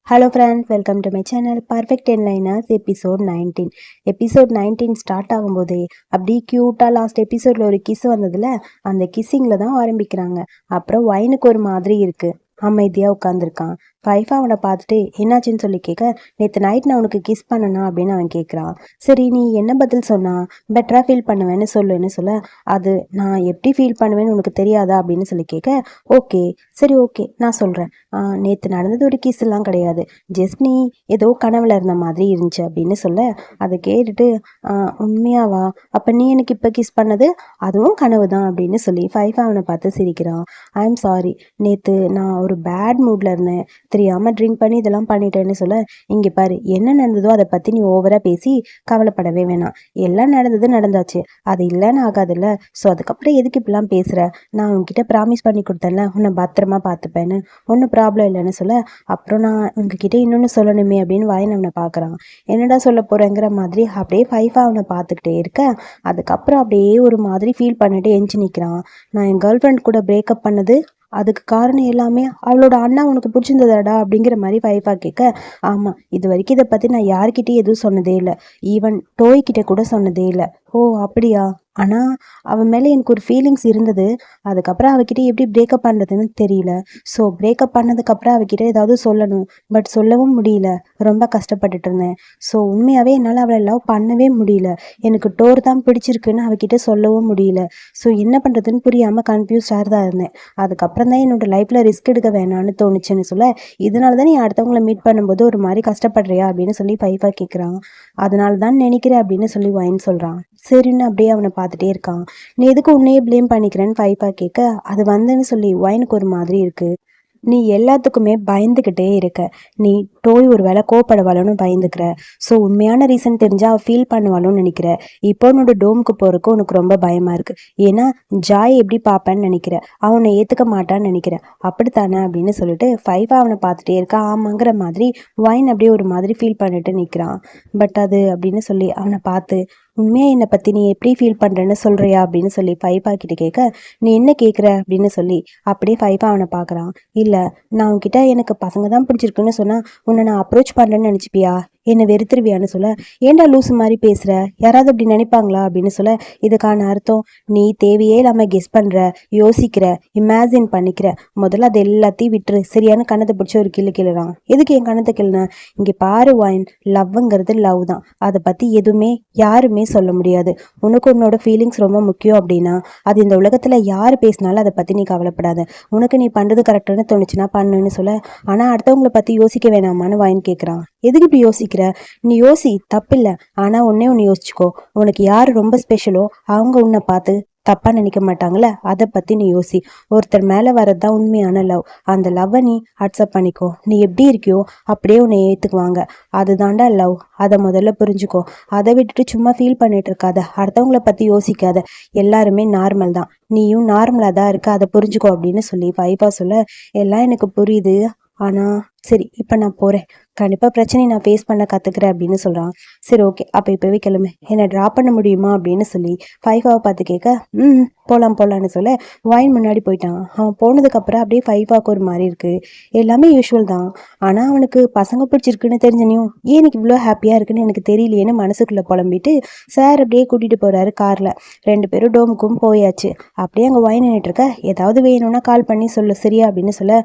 Hello friends, welcome to my channel perfect என்லைனர்ஸ் episode 19. Episode 19 start ஆகும்போதே அப்படி க்யூட்டாக லாஸ்ட் எபிசோடில் ஒரு கிஸ் வந்ததில் அந்த கிஸ்ஸிங்கில் தான் ஆரம்பிக்கிறாங்க. அப்புறம் வைனுக்கு ஒரு மாதிரி இருக்குது, அமைதியாக உட்காந்துருக்கான். ஃபைஃபா அவனை பார்த்துட்டு என்னாச்சுன்னு சொல்லி கேட்க, நேற்று நைட் நான் உனக்கு கிஸ் பண்ணனா அப்படின்னு அவன் கேட்குறான். சரி, நீ என்ன பதில் சொன்னா பெட்டராக ஃபீல் பண்ணுவேன்னு சொல்லுன்னு சொல்ல, அது நான் எப்படி ஃபீல் பண்ணுவேன்னு உனக்கு தெரியாதா அப்படின்னு சொல்லி கேட்க, ஓகே சரி ஓகே நான் சொல்கிறேன். நேற்று நடந்தது ஒரு கிஸ் எல்லாம் கிடையாது, ஜஸ்ட் நீ ஏதோ கனவுல இருந்த மாதிரி இருந்துச்சு அப்படின்னு சொல்ல, அதை கேட்டுட்டு உண்மையாவா, அப்போ நீ எனக்கு இப்போ கிஸ் பண்ணது அதுவும் கனவு தான் அப்படின்னு சொல்லி ஃபைஃபா அவனை பார்த்து சிரிக்கிறான். ஐ எம் சாரி, நேற்று நான் ஒரு பேட் மூடில் இருந்தேன், தெரியாமல் ட்ரிங்க் பண்ணி இதெல்லாம் பண்ணிட்டேன்னு சொல்ல, இங்கே பாரு என்ன நடந்ததோ அதை பற்றி நீ ஓவராக பேசி கவலைப்படவே வேணாம். எல்லாம் நடந்தது நடந்தாச்சு, அது இல்லைன்னு ஆகாதுல்ல. ஸோ அதுக்கப்புறம் எதுக்கு இப்படிலாம் பேசுகிற? நான் உங்ககிட்ட ப்ராமிஸ் பண்ணி கொடுத்தேன்ல உன்னை பத்திரமா பார்த்துப்பேன்னு, ஒன்றும் ப்ராப்ளம் இல்லைன்னு சொல்ல, அப்புறம் நான் உங்ககிட்ட இன்னொன்று சொல்லணுமே அப்படின்னு வாயின் அவனை பார்க்குறான். என்னடா சொல்ல போகிறேங்கிற மாதிரி அப்படியே ஃபைஃபா அவனை பார்த்துக்கிட்டே இருக்க, அதுக்கப்புறம் அப்படியே ஒரு மாதிரி ஃபீல் பண்ணிட்டு எஞ்சி நிற்கிறான். நான் என் கேர்ள் ஃப்ரெண்ட் கூட பிரேக்கப் பண்ணது அதுக்கு காரணம் எல்லாமே அவளோட அண்ணா உனக்கு பிடிச்சிருந்ததாடா அப்படிங்கிற மாதிரி ஃபைஃபா கேட்க, ஆமாம் இது வரைக்கும் இதை பற்றி நான் யார்கிட்டயும் எதுவும் சொன்னதே இல்லை, ஈவன் டோய்கிட்ட கூட சொன்னதே இல்லை. ஓ அப்படியா? ஆனால் அவன் மேலே எனக்கு ஒரு ஃபீலிங்ஸ் இருந்தது, அதுக்கப்புறம் அவகிட்ட எப்படி பிரேக்கப் பண்ணுறதுன்னு தெரியல. ஸோ பிரேக்கப் பண்ணதுக்கப்புறம் அவகிட்ட ஏதாவது சொல்லணும், பட் சொல்லவும் முடியல, ரொம்ப கஷ்டப்பட்டுட்டு இருந்தேன். ஸோ உண்மையாகவே என்னால் அவளை லவ் பண்ணவே முடியல, எனக்கு டோர் தான் பிடிச்சிருக்குன்னு அவகிட்ட சொல்லவும் முடியல. ஸோ என்ன பண்ணுறதுன்னு புரியாமல் கன்ஃபியூஸ்டாக தான் இருந்தேன். அதுக்கப்புறம் தான் என்னோடய லைஃப்பில் ரிஸ்க் எடுக்க வேணான்னு தோணுச்சுன்னு சொல்ல, இதனால தான் நீ அடுத்தவங்கள மீட் பண்ணும்போது ஒரு மாதிரி கஷ்டப்படுறியா அப்படின்னு சொல்லி ஃபைஃபா கேட்குறான். அதனால தான் நினைக்கிறேன் அப்படின்னு சொல்லி வைன் சொல்கிறான். சரின்னு அப்படியே அவனை பார்த்துட்டே இருக்கான். நீ எதுக்கு உன்னையே ப்ளேம் பண்ணிக்கிறேன்னு ஃபைஃபா கேட்க, அது வந்துன்னு சொல்லி வைனுக்கு ஒரு மாதிரி இருக்குது. நீ எல்லாத்துக்குமே பயந்துக்கிட்டே இருக்க, நீ டோய் ஒரு வேளை கோவப்படுவாளோன்னு பயந்துக்கிற. ஸோ உண்மையான ரீசன் தெரிஞ்சால் அவள் ஃபீல் பண்ணுவாளோன்னு நினைக்கிற. இப்போ உன்னோட டோமுக்கு போகிறக்கு உனக்கு ரொம்ப பயமாக இருக்குது, ஏன்னா ஜாய் எப்படி பார்ப்பேன்னு நினைக்கிற, அவனை ஏற்றுக்க மாட்டான்னு நினைக்கிற, அப்படித்தானே அப்படின்னு சொல்லிட்டு ஃபைஃபா அவனை பார்த்துட்டே இருக்கா. ஆமாங்கிற மாதிரி வைன் அப்படியே ஒரு மாதிரி ஃபீல் பண்ணிட்டு நிற்கிறான். பட் அது அப்படின்னு சொல்லி அவனை பார்த்து, உண்மையாக என்னை பற்றி நீ எப்படி ஃபீல் பண்ணுறேன்னு சொல்கிறியா அப்படின்னு சொல்லி ஃபைஃபா கிட்ட கேட்க, நீ என்ன கேட்குற அப்படின்னு சொல்லி அப்படியே ஃபைஃபா அவனை பார்க்குறான். இல்லை, நான் உன்கிட்ட எனக்கு பசங்க தான் பிடிச்சிருக்குன்னு சொன்னால் உன்னை நான் அப்ரோச் பண்ணுறேன்னு நினச்சிப்பியா, என்னை வெறுத்துருவியான்னு சொல்ல, ஏன்டா லூஸு மாதிரி பேசுகிற, யாராவது அப்படி நினைப்பாங்களா அப்படின்னு சொல்ல, இதுக்கான அர்த்தம் நீ தேவையே இல்லாமல் கெஸ் பண்ணுற, யோசிக்கிற, இமேஜின் பண்ணிக்கிற, முதல்ல அது எல்லாத்தையும் விட்டுரு, சரியான கணத்தை பிடிச்சி ஒரு கிள்ளு கிள்ளுறான். எதுக்கு என் கணத்தை கிள்ளுன? இங்கே பாரு வைன், லவ்ங்கிறது லவ் தான், அதை பற்றி எதுவுமே யாருமே சொல்ல முடியாது. உனக்கு உன்னோட ஃபீலிங்ஸ் ரொம்ப முக்கியம் அப்படின்னா அது இந்த உலகத்தில் யார் பேசினாலும் அதை பற்றி நீ கவலைப்படாத, உனக்கு நீ பண்ணுறது கரெக்டுன்னு தோணுச்சுன்னா பண்ணுன்னு சொல்ல, ஆனால் அடுத்தவங்களை பற்றி யோசிக்க வேணாமான்னு வைன் கேட்குறான். எதுக்கு இப்படி யோசிக்கிற? நீ யோசி, தப்பில்லை, ஆனால் ஒன்னே ஒன்று யோசிச்சுக்கோ, உனக்கு யார் ரொம்ப ஸ்பெஷலோ அவங்க உன்னை பார்த்து தப்பாக நினைக்க மாட்டாங்களே, அதை பற்றி நீ யோசி. ஒருத்தர் மேலே வரது தான் உண்மையான லவ், அந்த லவ்வை நீ அக்செப்ட் பண்ணிக்கோ, நீ எப்படி இருக்கியோ அப்படியே உன்னை ஏற்றுக்குவாங்க, அதுதான்டா லவ், அதை முதல்ல புரிஞ்சுக்கோ. அதை விட்டுட்டு சும்மா ஃபீல் பண்ணிட்டு இருக்காத, அடுத்தவங்கள பற்றி யோசிக்காத, எல்லாருமே நார்மல் தான், நீயும் நார்மலாக தான் இருக்க, அதை புரிஞ்சுக்கோ அப்படின்னு சொல்லி ஃபைஃபா சொல்ல, எல்லாம் எனக்கு புரியுது, ஆனால் சரி இப்போ நான் போகிறேன், கண்டிப்பாக பிரச்சனையை நான் ஃபேஸ் பண்ண கற்றுக்கிறேன் அப்படின்னு சொல்கிறான். சரி ஓகே, அப்போ இப்போவே கிளம்பு, என்னை ட்ராப் பண்ண முடியுமா அப்படின்னு சொல்லி ஃபைஃபாவை பார்த்து கேட்க, போகலான்னு சொல்ல வைன் முன்னாடி போயிட்டான். அவன் போனதுக்கப்புறம் அப்படியே ஃபைஃபாவுக்கு ஒரு மாதிரி இருக்குது. எல்லாமே யூஸ்வல் தான், ஆனால் அவனுக்கு பசங்க பிடிச்சிருக்குன்னு தெரிஞ்சனையும் ஏன் எனக்கு இவ்வளோ ஹாப்பியாக இருக்குன்னு எனக்கு தெரியலையேன்னு மனசுக்குள்ளே புலம்பிட்டு சார் அப்படியே கூட்டிகிட்டு போகிறாரு காரில். 2 பேரும் டோமுக்கும் போயாச்சு. அப்படியே அங்கே வைன் நின்றுட்டு இருக்க, ஏதாவது வேணும்னா கால் பண்ணி சொல்லு சரியா அப்படின்னு சொல்ல,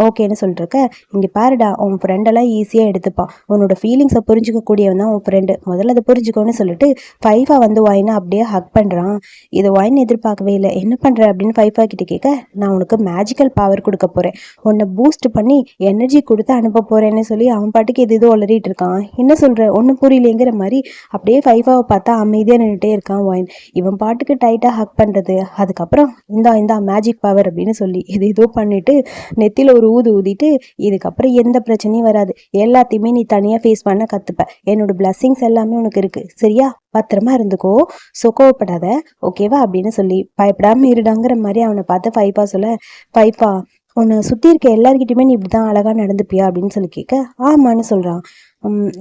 ஓகேன்னு சொல்லிட்டு இருக்க, இங்கே பாருடா உன் ஃப்ரெண்டெல்லாம் ஈஸியாக எடுத்துப்பான், உன்னோட ஃபீலிங்ஸை புரிஞ்சுக்கக்கூடியவன் தான் உன் ஃப்ரெண்டு, முதல்ல அதை புரிஞ்சுக்கோன்னு சொல்லிட்டு ஃபைஃபா வந்து வைனை அப்படியே ஹக் பண்ணுறான். இது வைன் எதிர்பார்க்கவே இல்லை. என்ன பண்ணுற அப்படின்னு ஃபைஃபா கிட்ட கேட்க, நான் உனக்கு மேஜிக்கல் பவர் கொடுக்க போகிறேன், உன்னை பூஸ்ட் பண்ணி எனர்ஜி கொடுத்து அனுப்ப போகிறேன்னு சொல்லி அவன் பாட்டுக்கு எது உளறிட்டு இருக்கான். என்ன சொல்கிற, ஒன்றும் புரியலைங்கிற மாதிரி அப்படியே ஃபைஃபாவை பார்த்தா அமைதியாக நின்றுட்டே இருக்கான் வைன். இவன் பாட்டுக்கு டைட்டாக ஹக் பண்ணுறது, அதுக்கப்புறம் இந்தா மேஜிக் பவர் அப்படின்னு சொல்லி ஏதோ பண்ணிட்டு நெத்தியில் ஒரு ஊதிட்டு, இதுக்கப்புறம் எந்த பிரச்சனையும் வராது, எல்லாத்தையுமே நீ தனியாக ஃபேஸ் பண்ண கற்றுப்ப, என்னோட பிளஸ்ஸிங்ஸ் எல்லாமே உனக்கு இருக்குது சரியா, பத்திரமா இருந்துக்கோ, கோவப்படாத ஓகேவா அப்படின்னு சொல்லி பயப்படாமல் இருடாங்கிற மாதிரி அவனை பார்த்து ஃபைஃபா சொல்ல, ஃபைஃபா உன்னை சுற்றி இருக்க எல்லார்கிட்டையுமே நீ இப்படி தான் அழகாக நடந்துப்பியா அப்படின்னு சொல்லி கேட்க, ஆமான்னு சொல்கிறான்.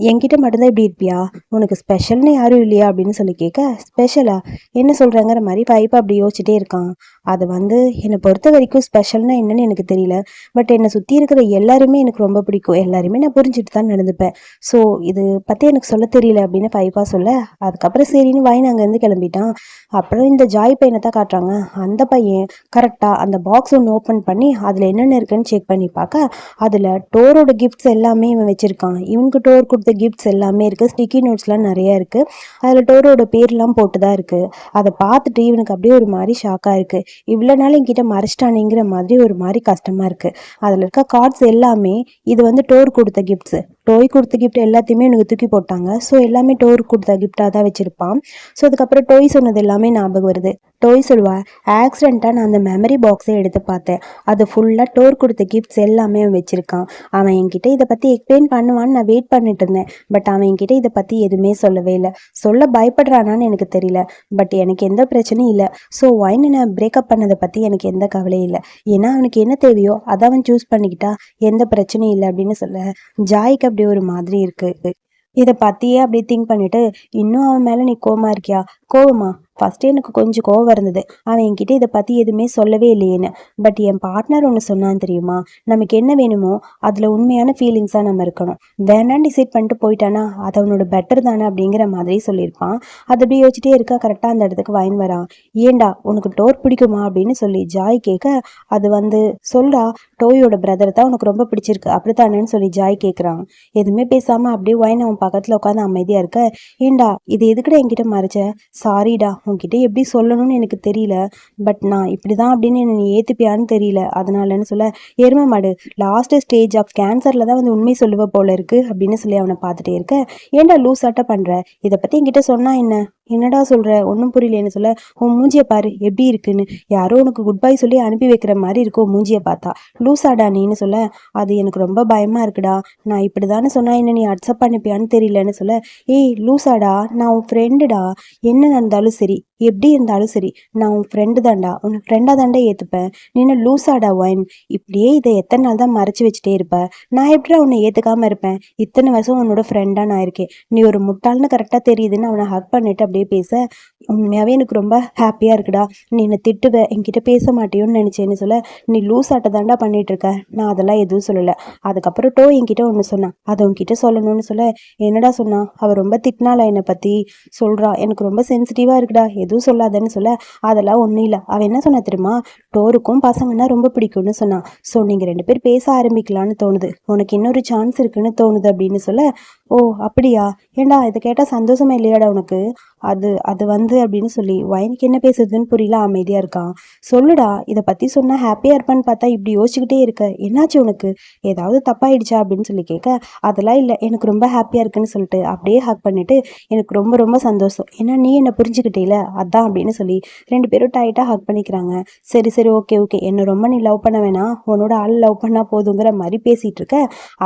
என்கிட்ட மட்டும்தான் இப்படி இருப்பியா? உனக்கு ஸ்பெஷல்னு யாரும் இல்லையா அப்படின்னு சொல்லி கேட்க, ஸ்பெஷலா என்ன சொல்கிறேங்கிற மாதிரி வைப்பா அப்படி யோசிச்சுட்டே இருக்கான். அது வந்து என்னை பொறுத்த வரைக்கும் ஸ்பெஷல்னா என்னன்னு எனக்கு தெரியல. பட் என்னை சுற்றி இருக்கிற எல்லாருமே எனக்கு ரொம்ப பிடிக்கும். எல்லாருமே நான் புரிஞ்சுட்டு தான் நடந்துப்பேன். ஸோ இது பற்றி எனக்கு சொல்ல தெரியல அப்படின்னு வைப்பா சொல்ல, அதுக்கப்புறம் சரின்னு வாயின் அங்கேருந்து கிளம்பிட்டான். அப்புறம் இந்த ஜாய் பையனை தான் காட்டுறாங்க. அந்த பையன் கரெக்டாக அந்த பாக்ஸ் ஒன்று ஓப்பன் பண்ணி அதில் என்னென்ன இருக்குன்னு செக் பண்ணி பார்க்க, அதில் டோரோட கிஃப்ட்ஸ் எல்லாமே இவன் வச்சுருக்கான். இவனுக்கு டோர் கொடுத்த கிஃப்ட்ஸ் எல்லாமே இருக்குது. ஸ்டிக்கி நோட்ஸ்லாம் நிறையா இருக்குது. அதில் டோரோட பேர்லாம் போட்டு தான் இருக்குது. அதை பார்த்துட்டு இவனுக்கு அப்படியே ஒரு மாதிரி ஷாக்காக இருக்குது. இவ்வளோ நாள் என்கிட்ட மறைச்சிட்டானேங்கிற மாதிரி ஒரு மாதிரி கஷ்டமாக இருக்குது. அதில் இருக்க கார்ட்ஸ் எல்லாமே இது வந்து டோர் கொடுத்த கிஃப்ட்ஸு. டோய் கொடுத்த கிஃப்ட் எல்லாத்தையுமே எனக்கு தூக்கி போட்டாங்க. ஸோ எல்லாமே டோர் கொடுத்த கிஃப்டாக தான் வச்சுருப்பான். ஸோ அதுக்கப்புறம் டோய் சொன்னது எல்லாமே ஞாபகம் வருது. டோய் சொல்வா, ஆக்சிடெண்ட்டாக நான் அந்த மெமரி பாக்ஸை எடுத்து பார்த்தேன். அது ஃபுல்லாக டோர் கொடுத்த கிஃப்ட்ஸ் எல்லாமே அவன் வச்சுருக்கான். அவன் என்கிட்ட இதை பற்றி எக்ஸ்பிளைன் பண்ணுவான்னு நான் வெயிட் பண்ணிட்டு இருந்தேன். பட் அவன் என்கிட்ட இதை பற்றி எதுவுமே சொல்லவே இல்லை. சொல்ல பயப்படுறானான்னு எனக்கு தெரியல. பட் எனக்கு எந்த பிரச்சனையும் இல்லை. ஸோ ஒயின் நான் பிரேக்கப் பண்ணதை பற்றி எனக்கு எந்த கவலையும் இல்லை. ஏன்னா அவனுக்கு என்ன தேவையோ அதை அவன் சூஸ் பண்ணிக்கிட்டா எந்த பிரச்சனையும் இல்லை அப்படின்னு சொல்ல, ஜாய்க்கு அப்படி ஒரு மாதிரி இருக்கு. இதை பற்றியே அப்படியே திங்க் பண்ணிட்டு, இன்னும் அவன் மேலே நீ கோவமா இருக்கியா? கோவமா? ஃபஸ்ட்டு எனக்கு கொஞ்சம் கோவம் இருந்தது. அவன் என்கிட்ட இதை பற்றி எதுவுமே சொல்லவே இல்லையேன்னு. பட் என் பார்ட்னர் ஒன்று சொன்னான் தெரியுமா? நமக்கு என்ன வேணுமோ அதில் உண்மையான ஃபீலிங்ஸாக நம்ம இருக்கணும். வேணான்னு டிசைட் பண்ணிட்டு போயிட்டானா அது அவனோட பெட்டர் தானே அப்படிங்கிற மாதிரி சொல்லியிருப்பான். அது அப்படியே யோசிச்சிட்டே இருக்கா. கரெக்டாக அந்த இடத்துக்கு வாயின் வரான். ஏண்டா உனக்கு டோர் பிடிக்குமா அப்படின்னு சொல்லி ஜாய் கேட்க, அது வந்து சொல்றா, டோயோட பிரதர் தான் உனக்கு ரொம்ப பிடிச்சிருக்கு அப்படித்தானேன்னு சொல்லி ஜாய் கேட்குறான். எதுவுமே பேசாமல் அப்படியே வாயின் அவன் பக்கத்தில் உட்காந்து அமைதியாக இருக்க, ஏண்டா இது எதுக்குடா என்கிட்ட மறைச்ச? சாரிடா, உன்கிட்ட எப்படி சொல்லணும்னு எனக்கு தெரியல. பட் நான் இப்படி தான் அப்படின்னு நீ ஏற்றுப்பியான்னு தெரியல, அதனாலன்னு சொல்ல, எருமை மாடு லாஸ்ட் ஸ்டேஜ் ஆஃப் கேன்சரில் தான் வந்து உண்மை சொல்லுவ போல இருக்கு அப்படின்னு சொல்லி அவனை பார்த்துட்டே இருக்க, ஏன்டா லூஸ் ஆட்ட பண்ணுற? இதை பற்றி என்கிட்ட சொன்னா என்ன? என்னடா சொல்கிற? ஒன்றும் புரியலேன்னு சொல்ல, உன் மூஞ்சியை பாரு எப்படி இருக்குன்னு. யாரோ உனக்கு குட் பை சொல்லி அனுப்பி வைக்கிற மாதிரி இருக்கும் உன் மூஞ்சியை பார்த்தா. லூஸாடா நீன்னு சொல்ல, அது எனக்கு ரொம்ப பயமாக இருக்குடா. நான் இப்படி தானே சொன்னா என்ன நீ அக்செப்ட் பண்ணிப்பியான்னு தெரியலன்னு சொல்ல, ஏய் லூஸாடா, நான் உன் ஃப்ரெண்டுடா. என்ன நடந்தாலும் சரி, எப்படி இருந்தாலும் சரி, நான் உன் ஃப்ரெண்டு தான்டா. உன் ஃப்ரெண்டாக தாண்டா ஏற்றுப்பேன். நீ என்ன லூஸாடா ஒயின்? இப்படியே இதை எத்தனை நாள் தான் மறைச்சி வச்சுட்டே இருப்ப? நான் எப்படிடா உன்னை ஏற்றுக்காமல் இருப்பேன்? இத்தனை வருஷம் உன்னோட ஃப்ரெண்டாக நான் இருக்கேன். நீ ஒரு முட்டாள்னு கரெக்டாக தெரியுதுன்னு அவனை ஹக் பண்ணிட்டு அப்படியே பேச, உண்மையாகவே எனக்கு ரொம்ப ஹாப்பியாக இருக்குடா. நீ என்னை திட்டுவ, என்கிட்ட பேச மாட்டேயோன்னு நினச்சேன்னு சொல்ல, நீ லூஸ் ஆட்ட தாண்டா பண்ணிட்டு இருக்க. நான் அதெல்லாம் எதுவும் சொல்லலை. அதுக்கப்புறம் என்கிட்ட ஒன்று சொன்னான், அதை உன்கிட்ட சொல்லணும்னு சொல்ல, என்னடா சொன்னா? அவள் ரொம்ப திட்டினாளா என்னை பற்றி? சொல்கிறா, எனக்கு ரொம்ப சென்சிட்டிவாக இருக்குடா, எதுவும் சொல்லாதன்னு சொல்ல, அதெல்லாம் ஒன்றும் இல்லை. அவள் என்ன சொன்னா தெரியுமா? டோருக்கும் பசங்கன்னா ரொம்ப பிடிக்கும்னு சொன்னான். ஸோ நீங்கள் 2 பேர் பேச ஆரம்பிக்கலான்னு தோணுது, உனக்கு இன்னொரு சான்ஸ் இருக்குன்னு தோணுது அப்படின்னு சொல்ல, ஓ அப்படியா? ஏண்டா இதை கேட்டால் சந்தோஷமா இல்லையாடா உனக்கு? அது அது வந்து அப்படின்னு சொல்லி ஒயினுக்கு என்ன பேசுறதுன்னு புரியல, அமைதியாக இருக்கான். சொல்லுடா, இதை பற்றி சொன்னால் ஹாப்பியாக இருப்பான்னு பார்த்தா இப்படி யோசிச்சுக்கிட்டே இருக்க, என்னாச்சு உனக்கு? ஏதாவது தப்பாயிடுச்சா அப்படின்னு சொல்லி கேட்க, அதெல்லாம் இல்லை, எனக்கு ரொம்ப ஹாப்பியாக இருக்குன்னு சொல்லிட்டு அப்படியே ஹக் பண்ணிட்டு, எனக்கு ரொம்ப ரொம்ப சந்தோஷம், ஏன்னா நீ என்னை புரிஞ்சுக்கிட்டேல அதான் அப்படின்னு சொல்லி 2 பேரும் டைட்டாக ஹக் பண்ணிக்கிறாங்க. சரி சரி, ஓகே ஓகே, என்னை ரொம்ப நீ லவ் பண்ண வேணாம், உன்னோட ஆள் லவ் பண்ணால் போதுங்கிற மாதிரி பேசிகிட்டு இருக்க.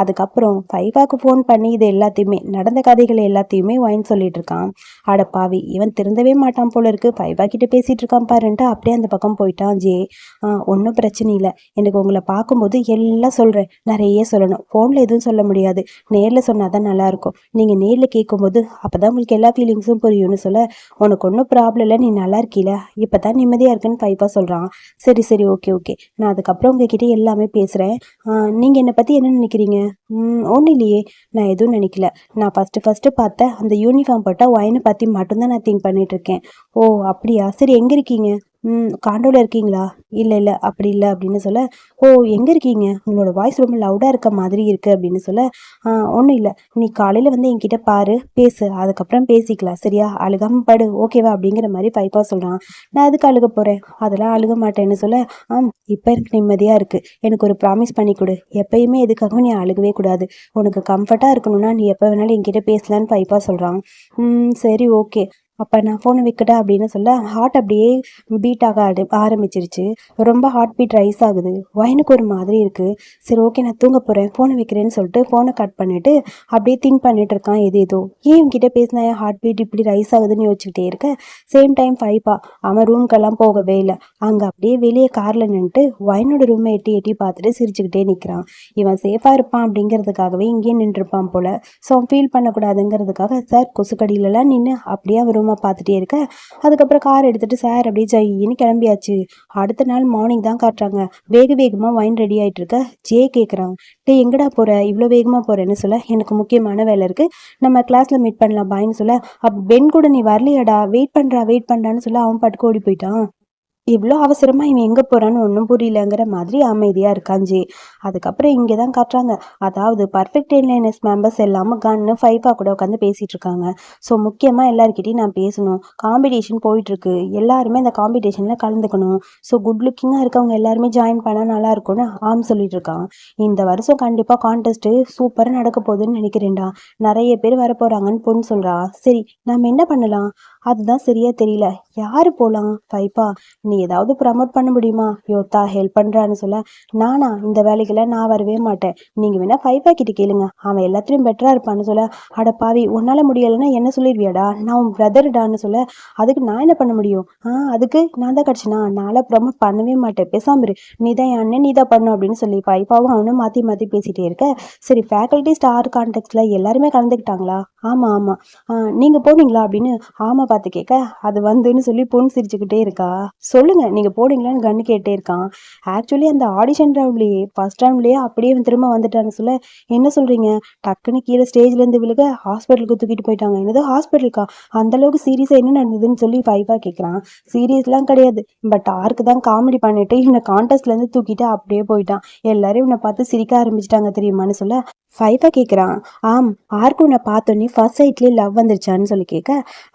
அதுக்கப்புறம் ஃபைவாக்கு ஃபோன் பண்ணி இது எல்லாத்தையுமே நடந்த கதைகளை எல்லாத்தையுமே ஒயின் சொல்லிட்டு இருக்கான். அட பாவி, இவன் திருந்தவே மாட்டான் போல இருக்கு, ஃபைவா கிட்ட பேசிட்டு இருக்கான் பாருன்ட்டு அப்படியே அந்த பக்கம் போயிட்டான் ஜே. ஒன்றும் பிரச்சனை இல்லை, எனக்கு உங்களை பார்க்கும்போது எல்லாம் சொல்கிறேன், நிறைய சொல்லணும், ஃபோனில் எதுவும் சொல்ல முடியாது, நேரில் சொன்னால் தான் நல்லாயிருக்கும், நீங்கள் நேரில் கேட்கும்போது அப்போ தான் உங்களுக்கு எல்லா ஃபீலிங்ஸும் புரியும்னு சொல்ல, உனக்கு ஒன்றும் ப்ராப்ளம் இல்லை, நீ நல்லா இருக்கீல, இப்போ தான் நிம்மதியாக இருக்குன்னு ஃபைவா சொல்கிறான். சரி சரி, ஓகே ஓகே, நான் அதுக்கப்புறம் உங்ககிட்ட எல்லாமே பேசுகிறேன். நீங்கள் என்னை பற்றி என்ன நினைக்கிறீங்க? ஒன்றும் இல்லையே, நான் எதுவும் நினைக்கல. நான் ஃபஸ்ட்டு பார்த்தேன் அந்த யூனிஃபார்ம் போட்டால் ஒயினை பற்றி மட்டும்தான் நான் திங்க் பண்ணிகிட்ருக்கேன். ஓ அப்படியா? சரி, எங்கே இருக்கீங்க? காண்டோவில் இருக்கீங்களா? இல்லை இல்லை, அப்படி இல்லை அப்படின்னு சொல்ல, ஓ எங்கே இருக்கீங்க? உங்களோட வாய்ஸ் ரொம்ப லவுடாக இருக்க மாதிரி இருக்குது அப்படின்னு சொல்ல, ஒன்றும் இல்லை, நீ காலையில் வந்து என்கிட்ட பாரு, பேசு, அதுக்கப்புறம் பேசிக்கலாம் சரியா? அழுகாமல் படு, ஓகேவா? அப்படிங்கிற மாதிரி பைப்பா சொல்கிறான். நான் எதுக்கு அழுக போகிறேன்? அதெல்லாம் அழுக மாட்டேன்னு சொல்ல, இப்போ எனக்கு நிம்மதியாக இருக்குது, எனக்கு ஒரு ப்ராமிஸ் பண்ணி கொடு, எப்பயுமே எதுக்காகவும் நீ அழுகவே கூடாது, உனக்கு கம்ஃபர்ட்டாக இருக்கணும்னா நீ எப்போ வேணாலும் என்கிட்ட பேசலான்னு பைப்பா சொல்கிறான். சரி ஓகே, அப்போ நான் ஃபோனை வைக்கட்டா அப்படின்னு சொல்ல ஹார்ட் அப்படியே பீட் ஆக ஆரம்பிச்சிருச்சு. ரொம்ப ஹார்ட் பீட் ரைஸ் ஆகுது. வயனுக்கு ஒரு மாதிரி இருக்குது. சரி ஓகே நான் தூங்க போகிறேன் ஃபோனை வைக்கிறேன்னு சொல்லிட்டு ஃபோனை கட் பண்ணிவிட்டு அப்படியே திங்க் பண்ணிட்டு இருக்கான் ஏதோ ஏன் இவங்கிட்ட பேசினா என் ஹார்ட் பீட் இப்படி ரைஸ் ஆகுதுன்னு யோசிச்சுக்கிட்டே இருக்க. சேம் டைம் ஃபைப்பா அவன் ரூம்க்கெல்லாம் போகவே இல்லை. அங்கே அப்படியே வெளியே காரில் நின்றுட்டு வயனோட ரூமை எட்டி எட்டி பார்த்துட்டு சிரிச்சுக்கிட்டே நிற்கிறான். இவன் சேஃபாக இருப்பான் அப்படிங்கிறதுக்காகவே இங்கேயே நின்றுருப்பான் போல. ஸோ அவன் ஃபீல் பண்ணக்கூடாதுங்கிறதுக்காக சார் கொசுக்கடியிலலாம் நின்று அப்படியே அவன் ரூமை பார்த்துட்டே இருக்க. அதுக்கப்புறம் கார் எடுத்துகிட்டு சார் அப்படியே ஜெயின்னு கிளம்பியாச்சு. அடுத்த நாள் மார்னிங் தான் காட்டுறாங்க. வேக வேகமாக வைன் ரெடி ஆகிட்டு இருக்க. ஜே கேட்குறான், டே எங்கடா போகிற இவ்வளோ வேகமாக போகிறேன்னு சொல்ல, எனக்கு முக்கியமான வேலை இருக்குது, நம்ம கிளாஸில் மீட் பண்ணலாம் பாய்ன்னு சொல்ல, பென் கூட நீ வரலையாடா, வெயிட் பண்ணுறான்னு சொல்ல அவன் பாட்டுக்கு ஓடி போயிட்டான். இவ்வளோ அவசரமாக இவன் எங்கே போகிறான்னு ஒன்றும் புரியலங்கிற மாதிரி அமைதியாக இருக்கான் ஜே. அதுக்கப்புறம் இங்கே தான் காட்டுறாங்க. அதாவது பர்ஃபெக்ட் டென்லைனர்ஸ் மெம்பர்ஸ் எல்லாமே கன்னு ஃபைஃபா கூட உட்காந்து பேசிகிட்டு இருக்காங்க. ஸோ முக்கியமாக எல்லாருக்கிட்டையும் நான் பேசணும், காம்படிஷன் போயிட்டுருக்கு, எல்லாருமே அந்த காம்படிஷனில் கலந்துக்கணும். ஸோ குட் லுக்கிங்காக இருக்கவங்க எல்லாருமே ஜாயின் பண்ணால் நல்லாயிருக்கும்னு சொல்லிட்டு இருக்கான். இந்த வருஷம் கண்டிப்பாக கான்டெஸ்ட்டு சூப்பராக நடக்க போகுதுன்னு நினைக்கிறேன்டா, நிறைய பேர் வர போகிறாங்கன்னு பொண்ணு சொல்கிறா. சரி நம்ம என்ன பண்ணலாம், அதுதான் சரியாக தெரியல, யார் போகலாம் ஃபைஃபா, நீ ஏதாவது ப்ரமோட் பண்ண முடியுமா, யோத்தா ஹெல்ப் பண்ணுறான்னு சொல்ல, நானா இந்த வேலைக்கெல்லாம் நான் வரவே மாட்டேன், நீங்கள் வேணால் ஃபைஃபா கிட்ட கேளுங்க, அவன் எல்லாத்துலேயும் பெட்டராக இருப்பான்னு சொல்ல, அட பாவி உன்னால் முடியலைன்னா என்ன சொல்லிடுவியாடா, நான் உன் பிரதர்டான்னு சொல்ல, அதுக்கு நான் என்ன பண்ண முடியும், அதுக்கு நான் தான் கிடச்சினா, நான்லாம் ப்ரமோட் பண்ணவே மாட்டேன், பேசாமரு நீ தான் என் அண்ணன் நீ தான் பண்ணும் அப்படின்னு சொல்லி ஃபைஃபாவும் அவனும் மாற்றி மாற்றி பேசிகிட்டே இருக்க. சரி ஃபேக்கல்ட்டி ஸ்டார் கான்டெக்ட்ல எல்லாருமே கலந்துக்கிட்டாங்களா, ஆமாம் நீங்கள் போனீங்களா அப்படின்னு பார்த்து கேட்க, அது வந்துன்னு சொல்லி பொண்ணு சிரிச்சுக்கிட்டே இருக்கா. சொல்லுங்க நீங்க போனீங்களான்னு கண்ணு கேட்டே இருக்கான். ஆக்சுவலி அந்த ஆடிஷன் ரவுண்ட்லயே ஃபர்ஸ்ட் ரவுண்ட்லயே அப்படியே திரும்ப வந்துட்டான்னு சொல்ல, என்ன சொல்றீங்க, டக்குன்னு கீழே ஸ்டேஜ்ல இருந்து விழுக ஹாஸ்பிட்டலுக்கு தூக்கிட்டு போயிட்டாங்க. என்னது ஹாஸ்பிட்டலுக்கா, அந்த அளவுக்கு சீரியஸா என்ன நடந்ததுன்னு சொல்லி ஃபைஃபா கேட்கறான். சீரியஸ்லாம் கிடையாது, பட் ஆர்க்கு தான் காமெடி பண்ணிட்டு இவனை கான்டெஸ்ட்ல இருந்து தூக்கிட்டு அப்படியே போயிட்டான். எல்லாரும் இவனை பார்த்து சிரிக்க ஆரம்பிச்சிட்டாங்க தெரியுமான்னு சொல்ல, ஃபைஃபா கேட்குறான், ஆர்க்கு உன்னை பார்த்தோன்னே ஃபர்ஸ்ட் சைட்லேயே லவ் வந்துருச்சான்னு சொல்லி கேட்க,